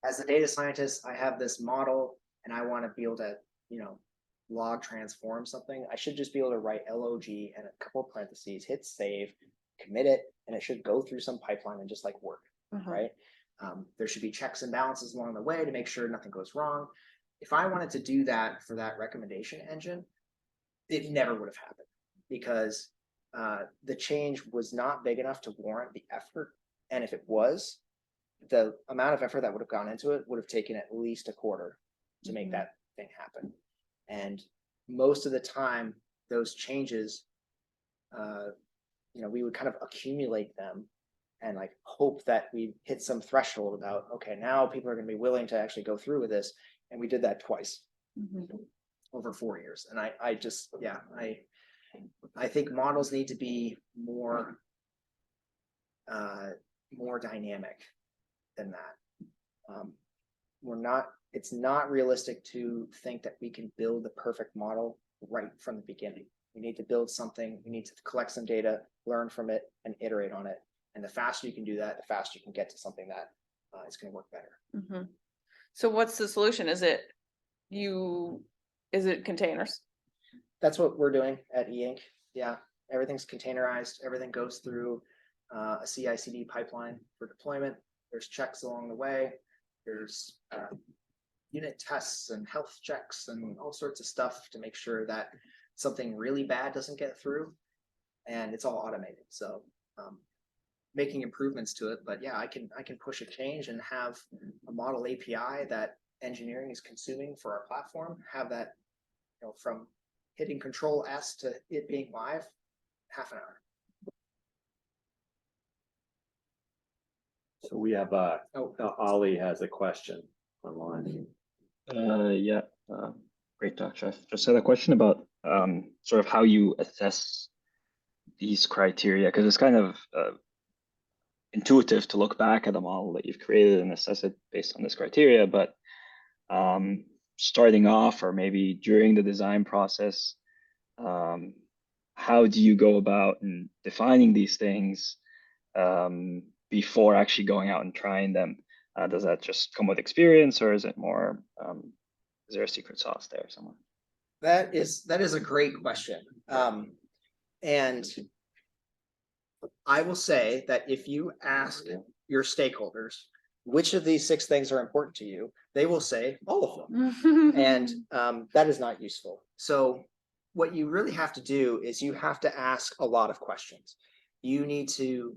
as a data scientist, I have this model and I want to be able to, you know, log transform something, I should just be able to write log and a couple of parentheses, hit save, commit it, and it should go through some pipeline and just like work, right? There should be checks and balances along the way to make sure nothing goes wrong. If I wanted to do that for that recommendation engine, it never would have happened because the change was not big enough to warrant the effort. And if it was, the amount of effort that would have gone into it would have taken at least a quarter to make that thing happen. And most of the time, those changes, you know, we would kind of accumulate them and like hope that we hit some threshold about, okay, now people are going to be willing to actually go through with this. And we did that twice over 4 years. And I just, yeah, I think models need to be more dynamic than that. It's not realistic to think that we can build the perfect model right from the beginning. We need to build something, we need to collect some data, learn from it, and iterate on it. And the faster you can do that, the faster you can get to something that is going to work better. So what's the solution? Is it is it containers? That's what we're doing at E-Ink. Yeah, everything's containerized. Everything goes through a CI/CD pipeline for deployment. There's checks along the way. There's unit tests and health checks and all sorts of stuff to make sure that something really bad doesn't get through. And it's all automated. So making improvements to it. But yeah, I can push a change and have a model API that engineering is consuming for our platform. Have that, from hitting Control S to it being live, half an hour. So we have, Ollie has a question online. Yeah, great talk, Jeff. Just had a question about sort of how you assess these criteria, because it's kind of intuitive to look back at a model that you've created and assess it based on this criteria, but starting off or maybe during the design process, how do you go about in defining these things before actually going out and trying them? Does that just come with experience, or is it more, is there a secret sauce there somewhere? That is a great question. And I will say that if you ask your stakeholders, which of these 6 things are important to you, they will say all of them. And that is not useful. So what you really have to do is you have to ask a lot of questions. You need to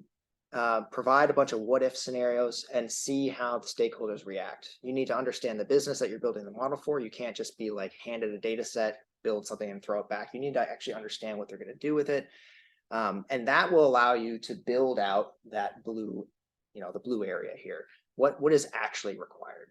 provide a bunch of what if scenarios and see how the stakeholders react. You need to understand the business that you're building the model for. You can't just be like handed a data set, build something and throw it back. You need to actually understand what they're going to do with it. And that will allow you to build out that blue, the blue area here. What is actually required?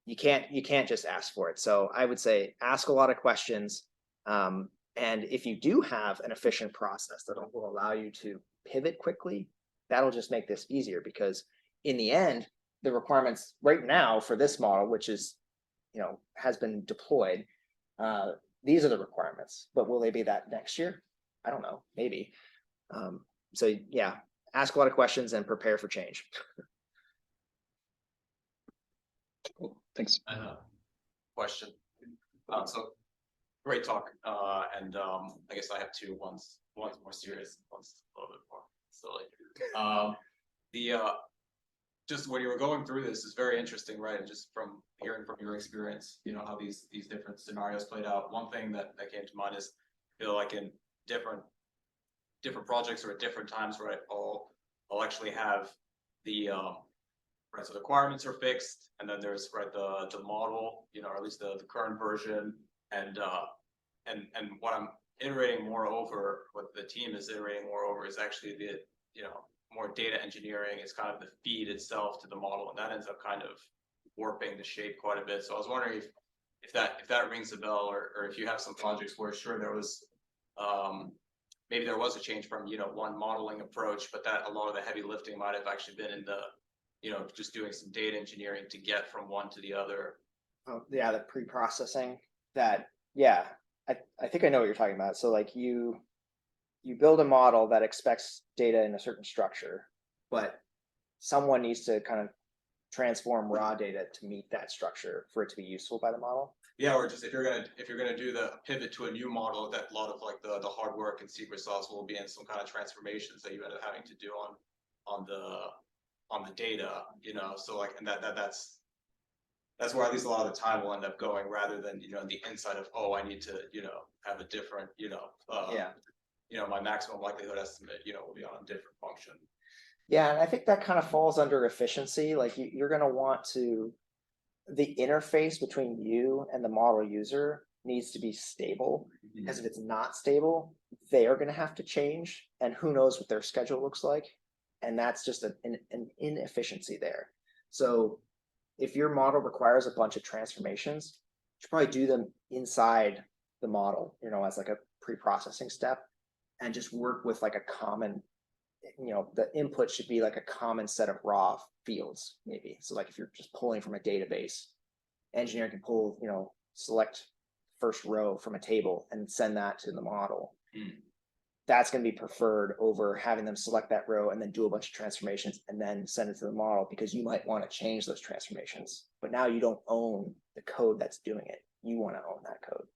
You can't just ask for it. So I would say ask a lot of questions. And if you do have an efficient process that will allow you to pivot quickly, that'll just make this easier, because in the end, the requirements right now for this model, which is, has been deployed, these are the requirements, but will they be that next year? I don't know, maybe. So yeah, ask a lot of questions and prepare for change. Cool, thanks. Question. So great talk. And I guess I have 2. One's more serious, one's a little bit more silly. Just when you were going through this is very interesting, right? And just from hearing from your experience, how these different scenarios played out. One thing that came to mind is, like in different projects or at different times, right? I'll actually have the right, so the requirements are fixed, and then there's the model, or at least the current version, and what I'm iterating more over, what the team is iterating more over, is actually the more data engineering. Is kind of the feed itself to the model, and that ends up kind of warping the shape quite a bit. So I was wondering if that rings a bell, or if you have some projects where sure there was maybe there was a change from one modeling approach, but that a lot of the heavy lifting might have actually been in the just doing some data engineering to get from one to the other. Yeah, the pre-processing that, yeah, I think I know what you're talking about. So like you build a model that expects data in a certain structure, but someone needs to kind of transform raw data to meet that structure for it to be useful by the model. Yeah, or just if you're gonna do the pivot to a new model, that a lot of like the hard work and secret sauce will be in some kind of transformations that you end up having to do on the data, so like, and that's where at least a lot of the time will end up going, rather than the inside of, oh, I need to have a different my maximum likelihood estimate will be on a different function. Yeah, and I think that kind of falls under efficiency. Like you're going to want to, the interface between you and the model user needs to be stable, because if it's not stable, they are going to have to change, and who knows what their schedule looks like. And that's just an inefficiency there. So if your model requires a bunch of transformations, you should probably do them inside the model, as like a pre-processing step, and just work with like a common, the input should be like a common set of raw fields, maybe. So like if you're just pulling from a database, engineer can pull, select first row from a table and send that to the model. That's going to be preferred over having them select that row and then do a bunch of transformations and then send it to the model, because you might want to change those transformations, but now you don't own the code that's doing it. You want to own that code.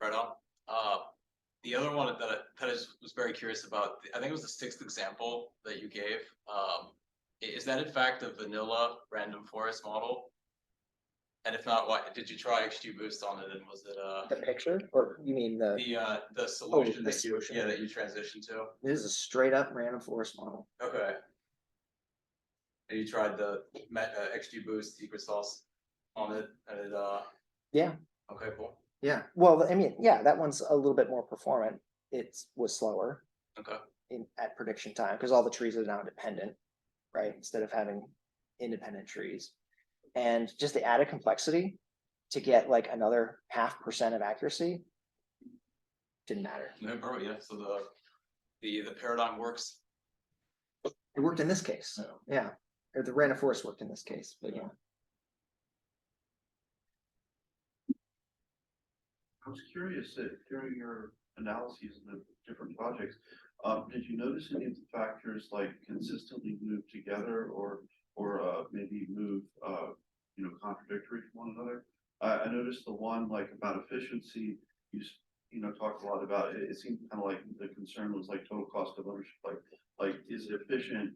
Right on. The other one that I was very curious about, I think it was the sixth example that you gave. Is that in fact a vanilla random forest model? And if not, why did you try XGBoost on it? And was it The picture, or you mean the solution the that you solution. that you transitioned to? this is a straight up random forest model. Okay. And you tried the XGBoost secret sauce on it, and it Yeah. okay, cool. Yeah. Well, I mean, yeah, that one's a little bit more performant. It was slower Okay. at prediction time because all the trees are now dependent, right? Instead of having independent trees. And just the added complexity to get like another 0.5% of accuracy didn't matter. No, bro, yeah. So the paradigm works. It worked in this case. Yeah. Or the random forest worked in this case, but yeah. I was curious that during your analyses of the different projects, did you notice any of the factors like consistently move together or maybe move contradictory from one another? I noticed the one like about efficiency. You talked a lot about it. It seemed kind of like the concern was like total cost of ownership. Like is it efficient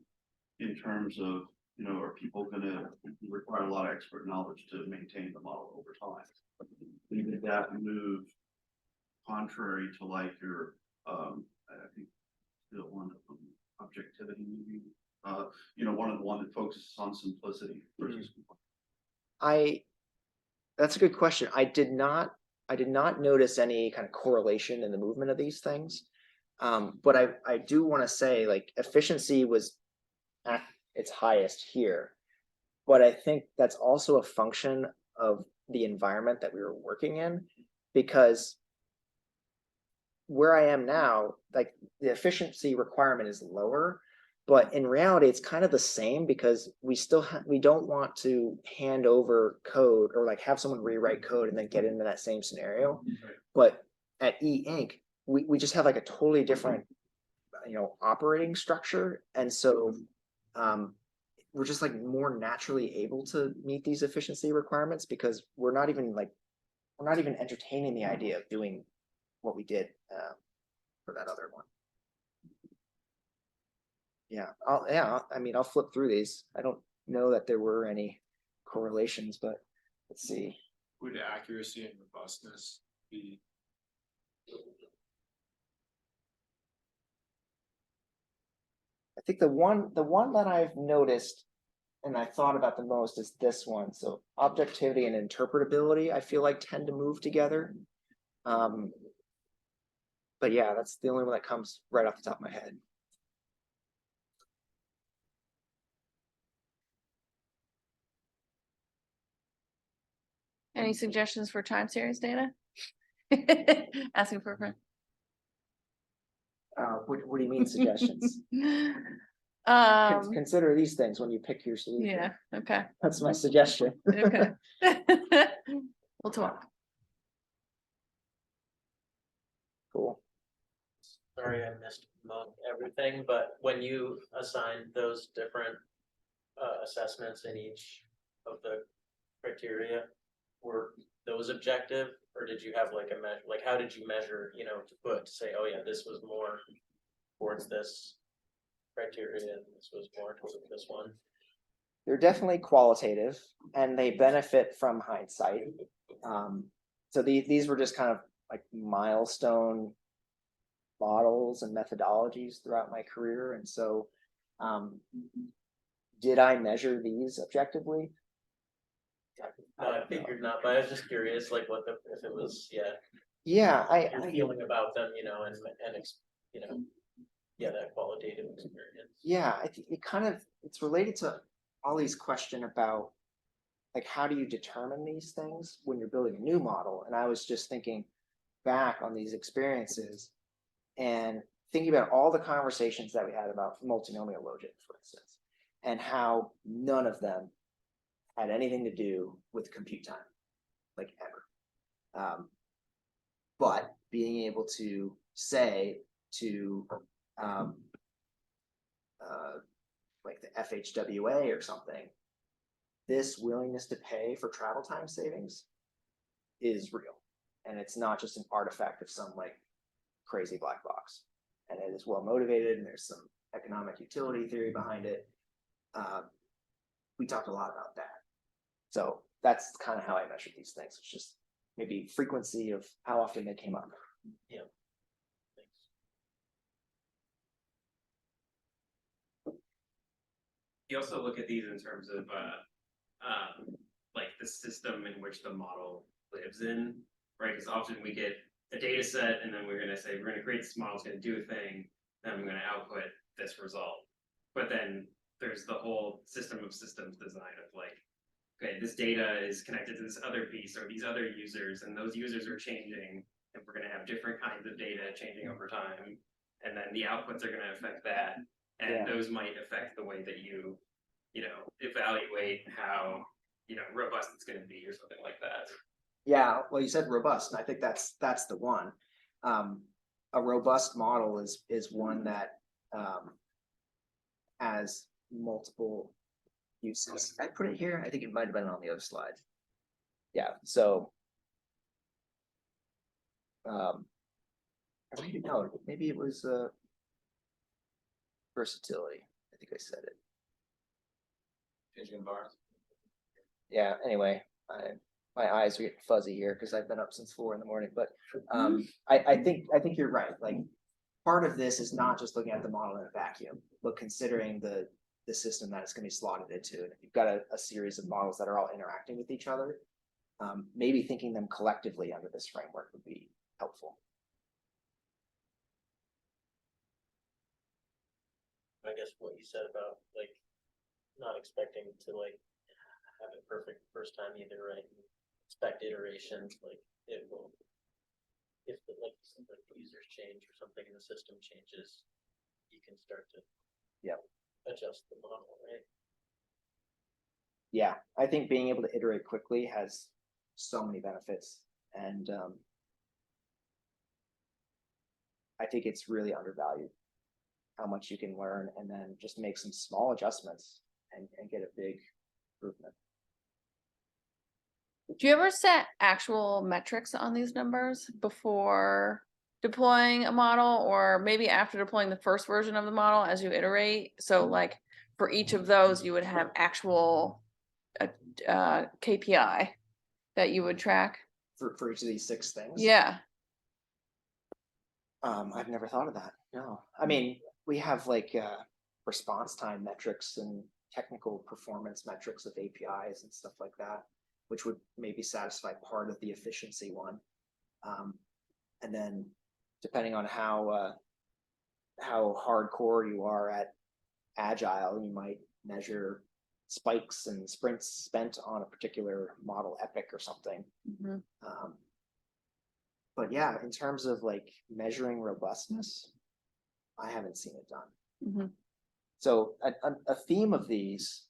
in terms of are people going to require a lot of expert knowledge to maintain the model over time? Did that move contrary to like your I think the one objectivity maybe one of the one that focuses on simplicity versus That's a good question. I did not notice any kind of correlation in the movement of these things. But I do want to say like efficiency was at its highest here. But I think that's also a function of the environment that we were working in, because where I am now, like the efficiency requirement is lower, but in reality, it's kind of the same because we still we don't want to hand over code or like have someone rewrite code and then get into that same scenario. But at E-Ink, we just have like a totally different, operating structure. And so we're just like more naturally able to meet these efficiency requirements because we're not even entertaining the idea of doing what we did for that other one. Yeah, I'll flip through these. I don't know that there were any correlations, but let's see. Would accuracy and robustness be? I think the one that I've noticed and I thought about the most is this one. So objectivity and interpretability, I feel like tend to move together. But yeah, that's the only one that comes right off the top of my head. Any suggestions for time series data? Asking for a friend. What do you mean suggestions? Consider these things when you pick your solution. Yeah, okay. That's my suggestion. Okay. We'll talk. Cool. Sorry, I missed everything, but when you assigned those different assessments in each of the criteria, were those objective, or did you have like a measure? Like, how did you measure? To say, oh yeah, this was more towards this criteria, and this was more towards this one. They're definitely qualitative, and they benefit from hindsight. So these were just kind of like milestone models and methodologies throughout my career. And so did I measure these objectively? No, I figured not, but I was just curious, like if it was, Yeah, your feeling about them, that qualitative experience. Yeah, I think it's related to Ollie's question about like how do you determine these things when you're building a new model? And I was just thinking back on these experiences and thinking about all the conversations that we had about multinomial logit, for instance, and how none of them had anything to do with compute time, like ever. But being able to say to like the FHWA or something, this willingness to pay for travel time savings is real. And it's not just an artifact of some like crazy black box. And it is well motivated, and there's some economic utility theory behind it. We talked a lot about that. So that's kind of how I measured these things. It's just maybe frequency of how often they came up. Yeah. You also look at these in terms of like the system in which the model lives in, right? Because often we get a data set and then we're going to say, we're going to create this model, it's going to do a thing, then I'm going to output this result. But then there's the whole system of systems design of like, okay, this data is connected to this other piece or these other users, and those users are changing, and we're going to have different kinds of data changing over time. And then the outputs are going to affect that. And those might affect the way that you know, evaluate how, you know, robust it's going to be or something like that. Yeah, well, you said robust, and I think that's the one. A robust model is one that has multiple uses. I put it here. I think it might have been on the other slide. Yeah. So, maybe it was versatility. I think I said it. Changing environments. Yeah. Anyway, my eyes are getting fuzzy here because I've been up since 4 a.m. But I think you're right. Like, part of this is not just looking at the model in a vacuum, but considering the system that it's going to be slotted into. And if you've got a series of models that are all interacting with each other, maybe thinking them collectively under this framework would be helpful. I guess what you said about like not expecting to like have it perfect first time either, right? Expect iterations, like it will, if the, like the users change or something in the system changes, you can start to adjust the model, right? Yeah, I think being able to iterate quickly has so many benefits, and I think it's really undervalued how much you can learn and then just make some small adjustments and get a big improvement. Do you ever set actual metrics on these numbers before deploying a model, or maybe after deploying the first version of the model as you iterate? So like for each of those, you would have actual KPI that you would track? For each of these 6 things? Yeah. I've never thought of that. No. I mean, we have like response time metrics and technical performance metrics of APIs and stuff like that, which would maybe satisfy part of the efficiency one. And then depending on how hardcore you are at Agile, you might measure spikes and sprints spent on a particular model epic or something. Mm-hmm. But yeah, in terms of like measuring robustness, I haven't seen it done. Mm-hmm. So a theme of these,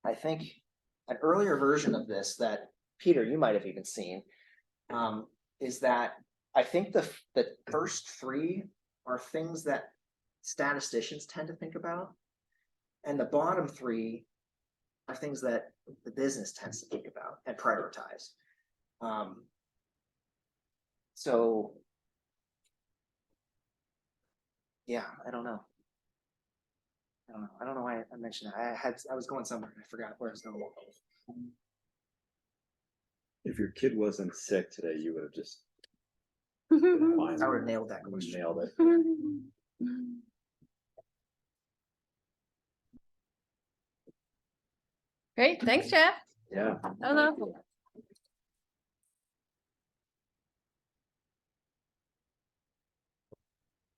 I think an earlier version of this that Peter, you might have even seen, is that I think the first 3 are things that statisticians tend to think about, and the bottom 3 are things that the business tends to think about and prioritize. So yeah, I don't know. I don't know why I mentioned that. I was going somewhere and I forgot where I was going. If your kid wasn't sick today, you would have just I would have nailed that question. nailed it. Great, thanks, Jeff. Yeah. That was awesome.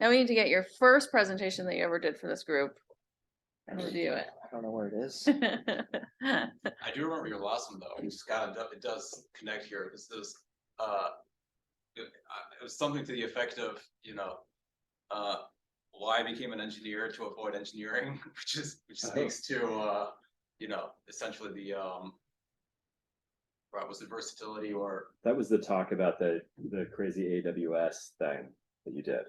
Now we need to get your first presentation that you ever did for this group and review it. I don't know where it is. I do remember your last one though. It's kind of, it does connect here. This is it was something to the effect of, you know, why I became an engineer to avoid engineering, which speaks to you know, essentially the right, was it versatility or That was the talk about the crazy AWS thing that you did.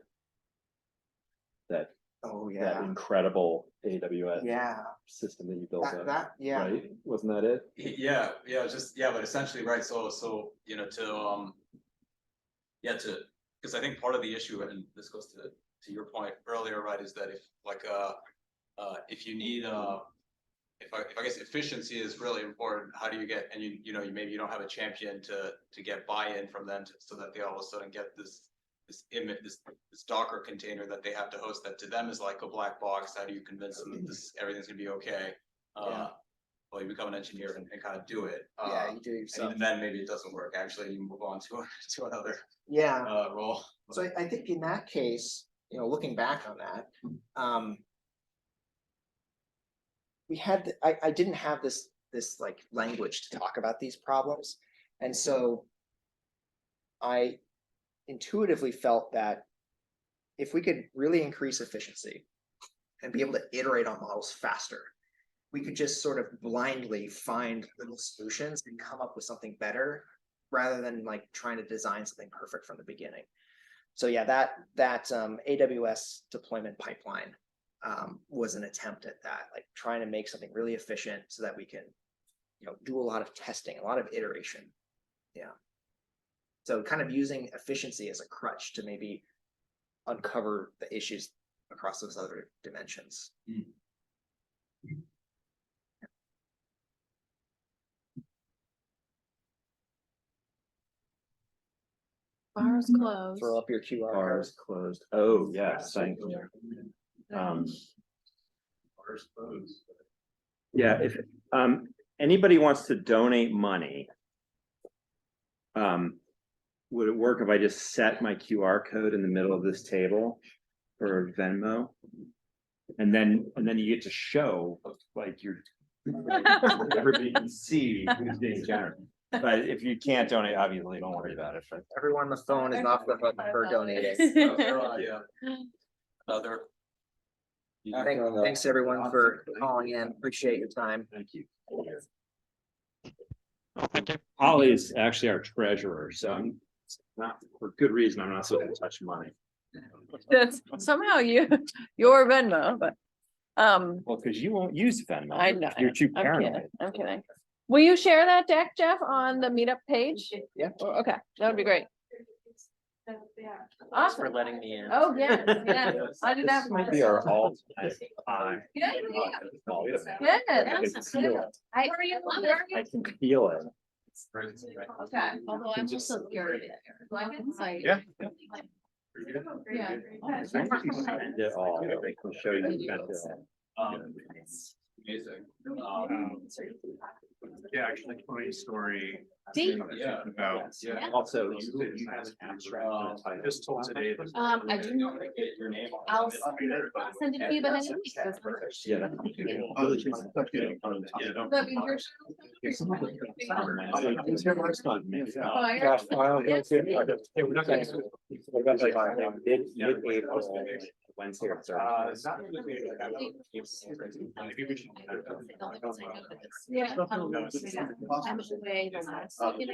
That Oh, that yeah, incredible AWS yeah, system that you built up, yeah. right? Wasn't that it? Yeah, but essentially, right, so, you know, because I think part of the issue, and this goes to your point earlier, right, is that if you need, if I guess efficiency is really important, how do you get, and you know, maybe you don't have a champion to get buy-in from them so that they all of a sudden get this image, this Docker container that they have to host that to them is like a black box. How do you convince them that everything's gonna be okay? Yeah. Well, you become an engineer and kind of do it. Yeah, you do yourself. And even then, maybe it doesn't work. Actually, you move on to another Yeah, role. so I think in that case, you know, looking back on that, we had, I didn't have this like language to talk about these problems. And so I intuitively felt that if we could really increase efficiency and be able to iterate on models faster, we could just sort of blindly find little solutions and come up with something better rather than like trying to design something perfect from the beginning. So yeah, that AWS deployment pipeline was an attempt at that, like trying to make something really efficient so that we can, you know, do a lot of testing, a lot of iteration. Yeah. So kind of using efficiency as a crutch to maybe uncover the issues across those other dimensions. Bars closed. Throw up your QR Bars code. closed. Oh, yes, thank you. Bars closed. Yeah, if anybody wants to donate money, would it work if I just set my QR code in the middle of this table for Venmo? And then you get to show like everybody can see who's being generous. But if you can't donate, obviously don't worry about it. But Everyone on the phone is off the hook for donating. Thanks everyone for calling in. Appreciate your time. thank you. Holly is actually our treasurer, so I'm not, for good reason, I'm not supposed to touch money. That's somehow your Venmo, but, Well, because you won't use Venmo. I know. You're too I'm paranoid. kidding. I'm kidding. Will you share that deck, Jeff, on the meetup page? Yeah. Okay, that would be great. Thanks Awesome. for letting me in. Oh, yeah, yeah. I did that. This might be our all-time high. Good. I can feel it. I can feel it. Okay, although I'm also scared of it. So I can say. Yeah. Yeah. Spend it all. I can show you spent it all. Amazing. Yeah, actually, funny story. Deep. About, Also, you have an abstract. just told today. that- I do know. I'll send it to you, but I didn't. Yeah. that's- But you're. Wednesday or Maybe we should. Yeah. I'm away the last. You know,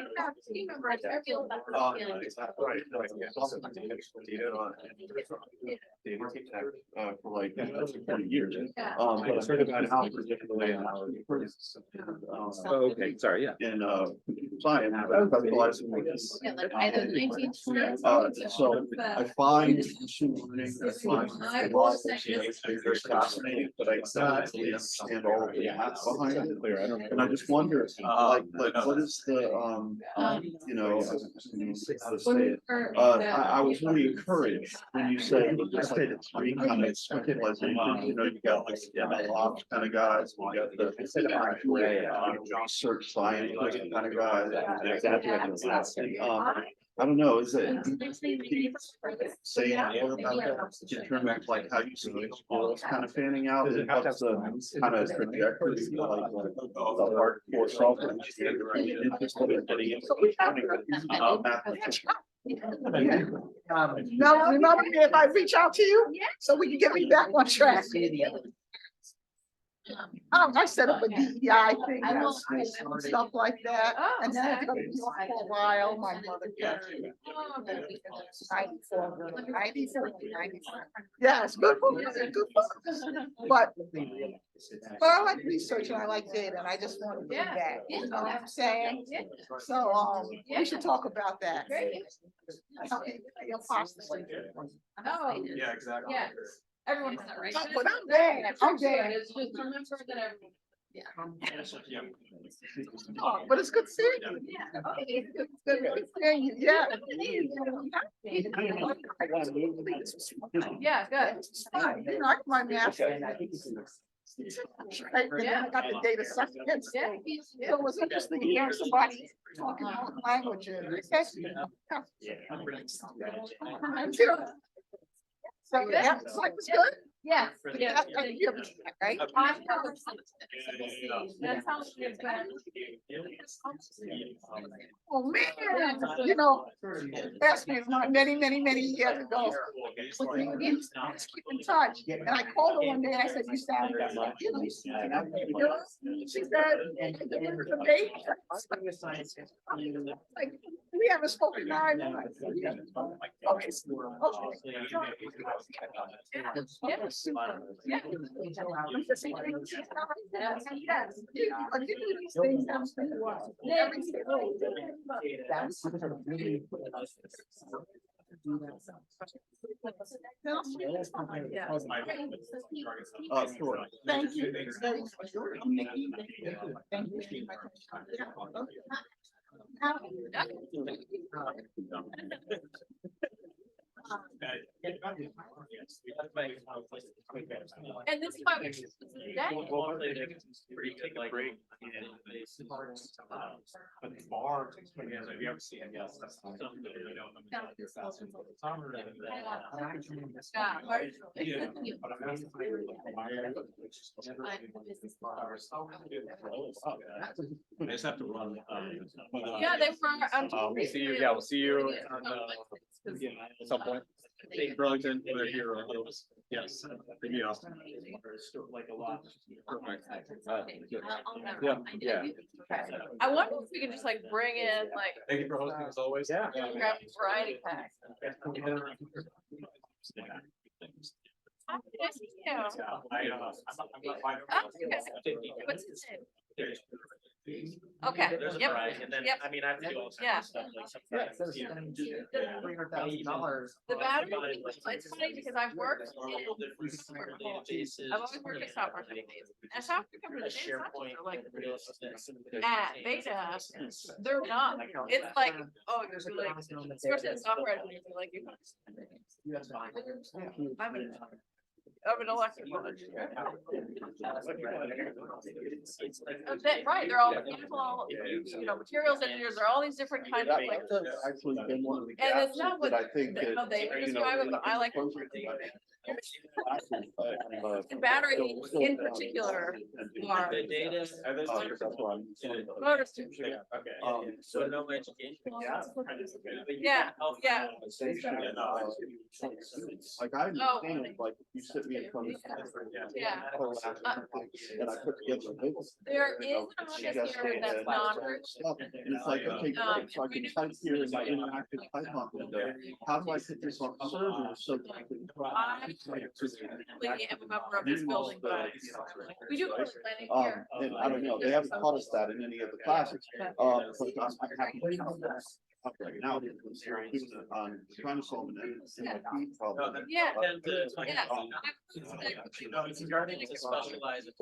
you remember, I feel that feeling. For like 40 years. Yeah. But I heard about how particularly in our. Oh, okay, sorry, yeah. In science. Yeah, like either 1920s. So I find machine learning, I find there's fascinating, but I exactly understand all of the math behind it. And I just wonder, like what is the, you know, how to say it? I was really encouraged when you said, it's three kind of specialization, you know, you got like the ML ops kind of guys, you got the research scientist kind of guys. I don't know, is it saying more about that in terms of like how you see schools kind of fanning out and what's the kind of trajectory like the hardcore software engineer interested in getting into math? Now, remember me if I reach out to you, so we can get me back on track. I set up a DEI thing, I will- and stuff like that, Oh, and then I okay. was New York for a while, my mother passed away. Oh, okay. 94. Yeah, it's good for good for but I like research and I like data, and I just want to do Yeah. that, Yeah. you know what I'm saying? Yeah. So, Yeah. we should talk about that. Great. How many imposter syndrome. Oh, Yeah, exactly. yeah. Everyone's not right. But I'm bad, I'm bad. It's just remember that everyone. Yeah. Yeah. Oh, but it's good seeing you. Yeah. It's good seeing you, yeah. Yeah, good. It's fine, you know, I got my master's. Right, and then I got the data science. Yeah. So it was interesting hearing somebody talking about languages. So yeah, it's like, it's good. Yeah. Yeah, that's like, you're right? That's how it's been. Oh, man, you know, asked me many years ago. Let's keep in touch. And I called her one day and I said, you sound, you know, she said, the baby. Like, we haven't spoken 9 months. Okay. Yeah. I'm just saying, yes. But you do these things, every single sure. Thank you. Thank you. And this is why we choose today. Take a break. But the bar, have you ever seen it? Yes, that's something that we don't. I just have to run. Yeah, they were. We'll see you. Yeah, we'll see you on some point. Burlington, whether here or otherwise. Yes, maybe Austin. Like a lot. Perfect. Yeah, yeah. I wonder if we can just like bring in like Thank you for hosting as always. Yeah. grab variety pack. Hi, nice to meet you. I'm not fine. Oh, okay. What's his name? Okay, There's a yep, variety, and then, yep. I mean, I have to do all Yeah. kinds of stuff, like sometimes, you know, $300,000. The battery, it's funny because I've worked in, multiple different software databases. I've always worked in software companies. And software companies, A data SharePoint. scientists are like real estate. at beta, they're not, it's like, oh, you're like, especially in software, engineers are like, I'm an electrical engineer. Right, they're all beautiful, you know, materials engineers, they're all these different kinds of like. Actually been one of the And gaps it's not what, that I think that, how they you know, describe it, but I like. And battery in particular are. The data. Motors. Okay. So no education. Yeah, yeah. Like I understand, like you sit me in front of. Yeah. And I put together a list. There is an office here that's not. And it's like, okay, great, so I can type here in my interactive Python window, how do I put this on server so that I can. I am a member of this building, but we do. Planning here. And I don't know, they haven't taught us that in any of the classes, but I'm happy up right now, because they're doing it on trying to solve an NLP problem. Yeah. Yeah. Yeah. It's starting to specialize in.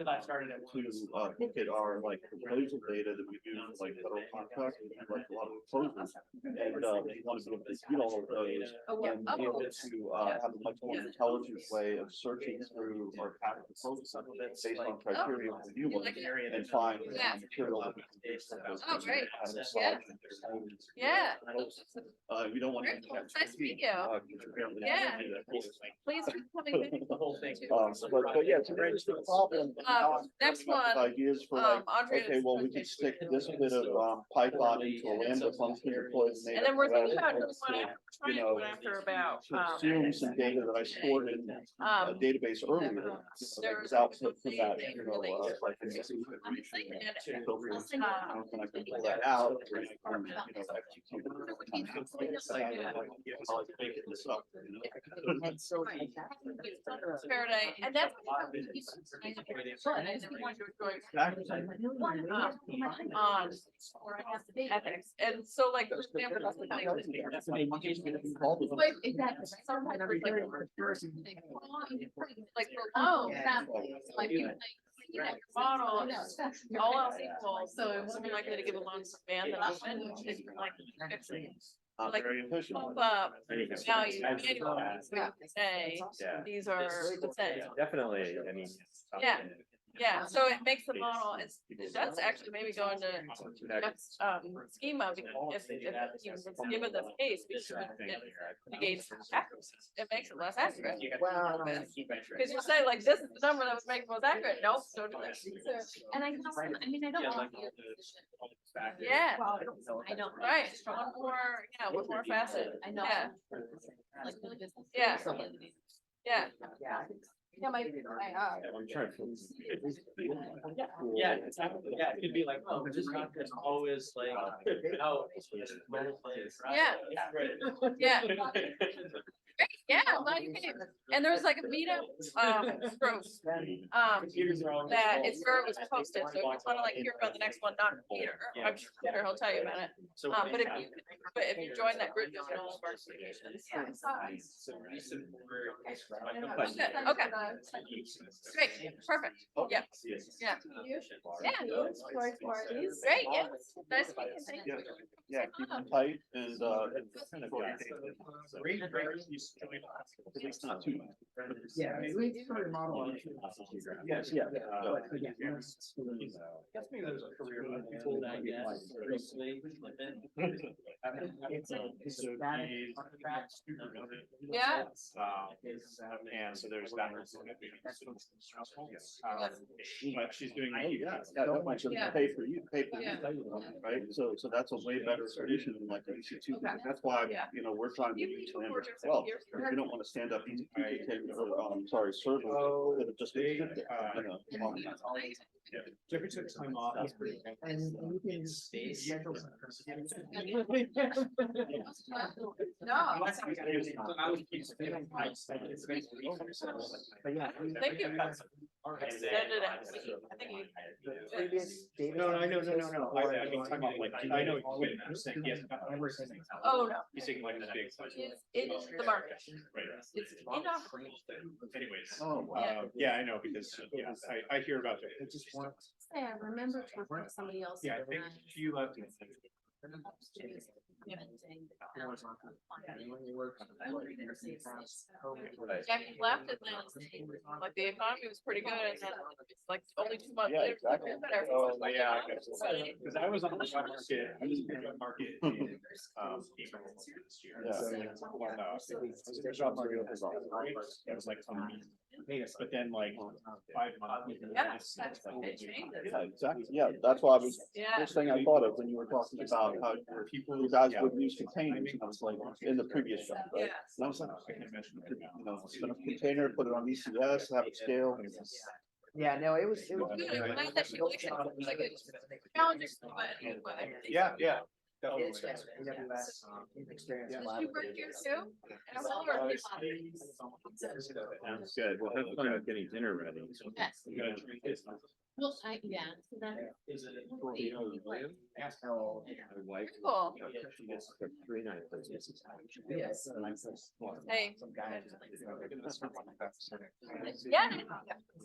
I started to look at our like proposal data that we do for like federal contracts, we do like a lot of proposals. And we want to be able to see all of those and be able to have a much more intelligent way of searching through our patent proposals based on criteria reviewable and find Yeah. material that we can use for those Oh, great. kind of Yeah. massage. Yeah. You don't want Very to. cool. Nice to meet you. Yeah. Please keep coming back. But yeah, to range the problem. Next one, Ideas for like, Andrea's okay, well, we could stick this bit of Python into a Lambda function deployed. in And then we're thinking AWS, about doing to, one after, you trying know, one after about, to assume some data that I stored in a um, database earlier. You know, that was output from that, you know, like. I'm thinking it. And I can pull that out. And I can, you know, execute this up, you know? Faraday, and that's. On ethics, and so like. Like, oh, like you. Model, all else equal, so it wasn't likely to give a loan band that option, it's like. Like, Very efficient. pump up, now you manually say, Yeah. these are the same. Definitely, I mean. Yeah. Yeah, so it makes the model, that's actually maybe going to Jeff's schema, because if you was given this case, because it negates accuracy, it makes it less accurate. Wow. Because you say like, this is the number that would make it most accurate, nope, don't do this. And I mean, I don't want to be a physician. Yeah. I don't. Right, one more facet, I know. yeah, Like, really business. Yeah. yeah. Yeah, my, I'm trying to. Yeah, exactly. Yeah, it could be like, oh, this contract's always like, oh, it's role plays, right? Yeah. Yeah. Great, yeah, I'm glad you came. And there was like a meetup, group, that it's where it was posted, so if you wanna like hear about the next one, not Peter, I'm sure he'll tell you about it. But if you join that group, you'll get all of our notifications. Okay. Great, perfect, yeah, yeah. Yeah. Great, yeah, nice to meet you, thank you. Yeah, keep them tight and, at least not too much. Yeah, we sort of model. Yes, yeah. Guess maybe there's a career tool that I guess. Yeah. And so there's that. But she's doing. Oh, yeah, that might just Yeah. pay for you, Yeah. right? So that's a way better solution than like EC2. Okay. That's why, Yeah. you know, we're trying to use You Lambda as well. We don't want to stand up these, servers that have just been sit there, you know. Jeffrey took time off. And you can schedule. No. But yeah. Thank you. Extended it. I think Previous data. No, I know. I mean, talking about like, I know, I'm saying, yes. Oh, no. He's taking like this big. It's the market. Right. It's inoperable. Anyways, Oh, yeah, I know, because, yeah, I hear about it. It just wants. Say, I remember talking to somebody else. Yeah, I think she left. Jackie left and then like the economy was pretty good and then it's like only 2 months Yeah, later. exactly. Oh, yeah, because I was on the job market, I was in the job market in, April this year. Yeah. So, I was in the job market, it was like, but then like 5 months. Yeah. It's like- yeah, exactly. Yeah, that's why I was, Yeah. first thing I thought of when you were talking about how People, you guys would use containers, and I was like, in the previous job, right? Yeah. And I was like, I can imagine, you know, spin up a container, put it on ECS, have it scale. Yeah, no, it was. Good, I'm glad that you like it. Like, it's challenging, but everything. yeah. It's AWS experience. Did lab. you work here too? And well, or- Sounds good. Well, have fun with getting dinner ready. Yes. Well, yeah, so that. Is it? Ask how. My wife. Cool. For 3 nights. Yes. Hey. Some guy.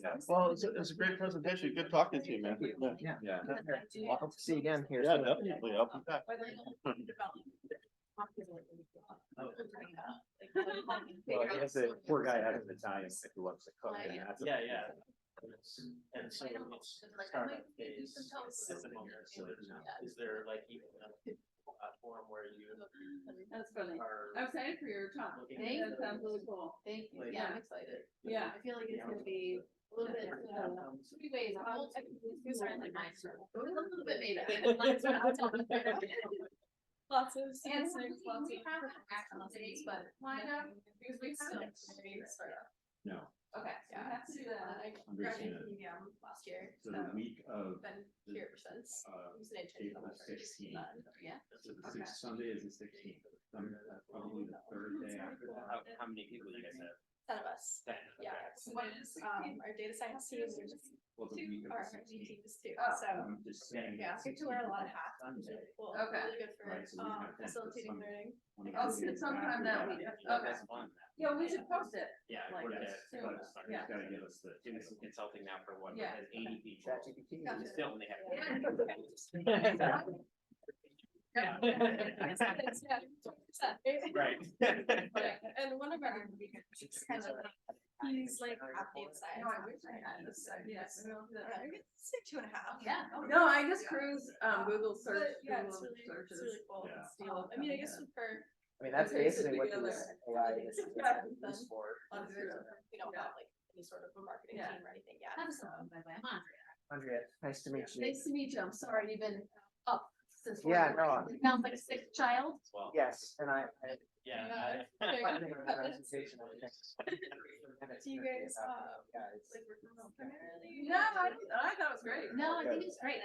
Yeah. Well, it's a great presentation. Good talking to you, man. Yeah. Yeah. I'll hope to see you again here. Yeah, soon. definitely. I'll be back. Well, I guess the poor guy had an Italian who loves to cook. And that's a- Yeah, yeah. things, and so I know. it's Like, I startup might do phase. some tofu. Is there like even a platform where you That's funny. are? I'm excited for your talk. looking Thank at you. That sounds really cool. Thank you, Like- yeah, I'm excited. Yeah. I feel like it's gonna be a little bit, three ways, all technically, these are like mine, so a little bit maybe. Lots of. And so we have actual dates, but kind of, because we haven't. No, Okay, so we have to do that, I graduated from UVM last year, so the week of, been here ever since. uh, It was an internship. April 16th. Yeah. so the sixth, Sunday is the 16th. Probably the third day after that. How many people you guys have? 10 of us. Yeah, so what is, our data science team is just Well, the week two, of our the R&D 16th. team is two, Oh. so. I'm just saying. Yeah, I get to wear a lot of hats, which is really cool, Okay. really good for, Right, so we have 10, facilitating so learning. I'll see it sometime that week. Okay. Yeah, we should post it. Yeah, Like we're this, just- too. we're just starting. Yeah. Gotta give us the. Doing some consulting now for what, Yeah. has 80 people. ChatGPT. Gotcha. We still only have. Yeah. Right. And one of our, kind of, he's like at the inside. No, I wish I had this. Yes. It's like 2.5. Yeah. No, I just cruise, Google search. But yeah, it's Google really, searches. it's really cool. Yeah. Steal. I mean, I guess for I mean, that's Okay, so basically what together. this AI is used for. we don't have like any sort of a marketing Yeah. team or anything yet. So, I'm Andrea. Andrea, nice to meet you. Nice to meet you. I'm sorry you've been up since. Yeah, morning. no. It sounds like a sick child. Well, Yes, and I yeah. think of the presentation. I think. Do you guys, Guys. like work from home primarily? No, I thought it was great. No, I think it's great.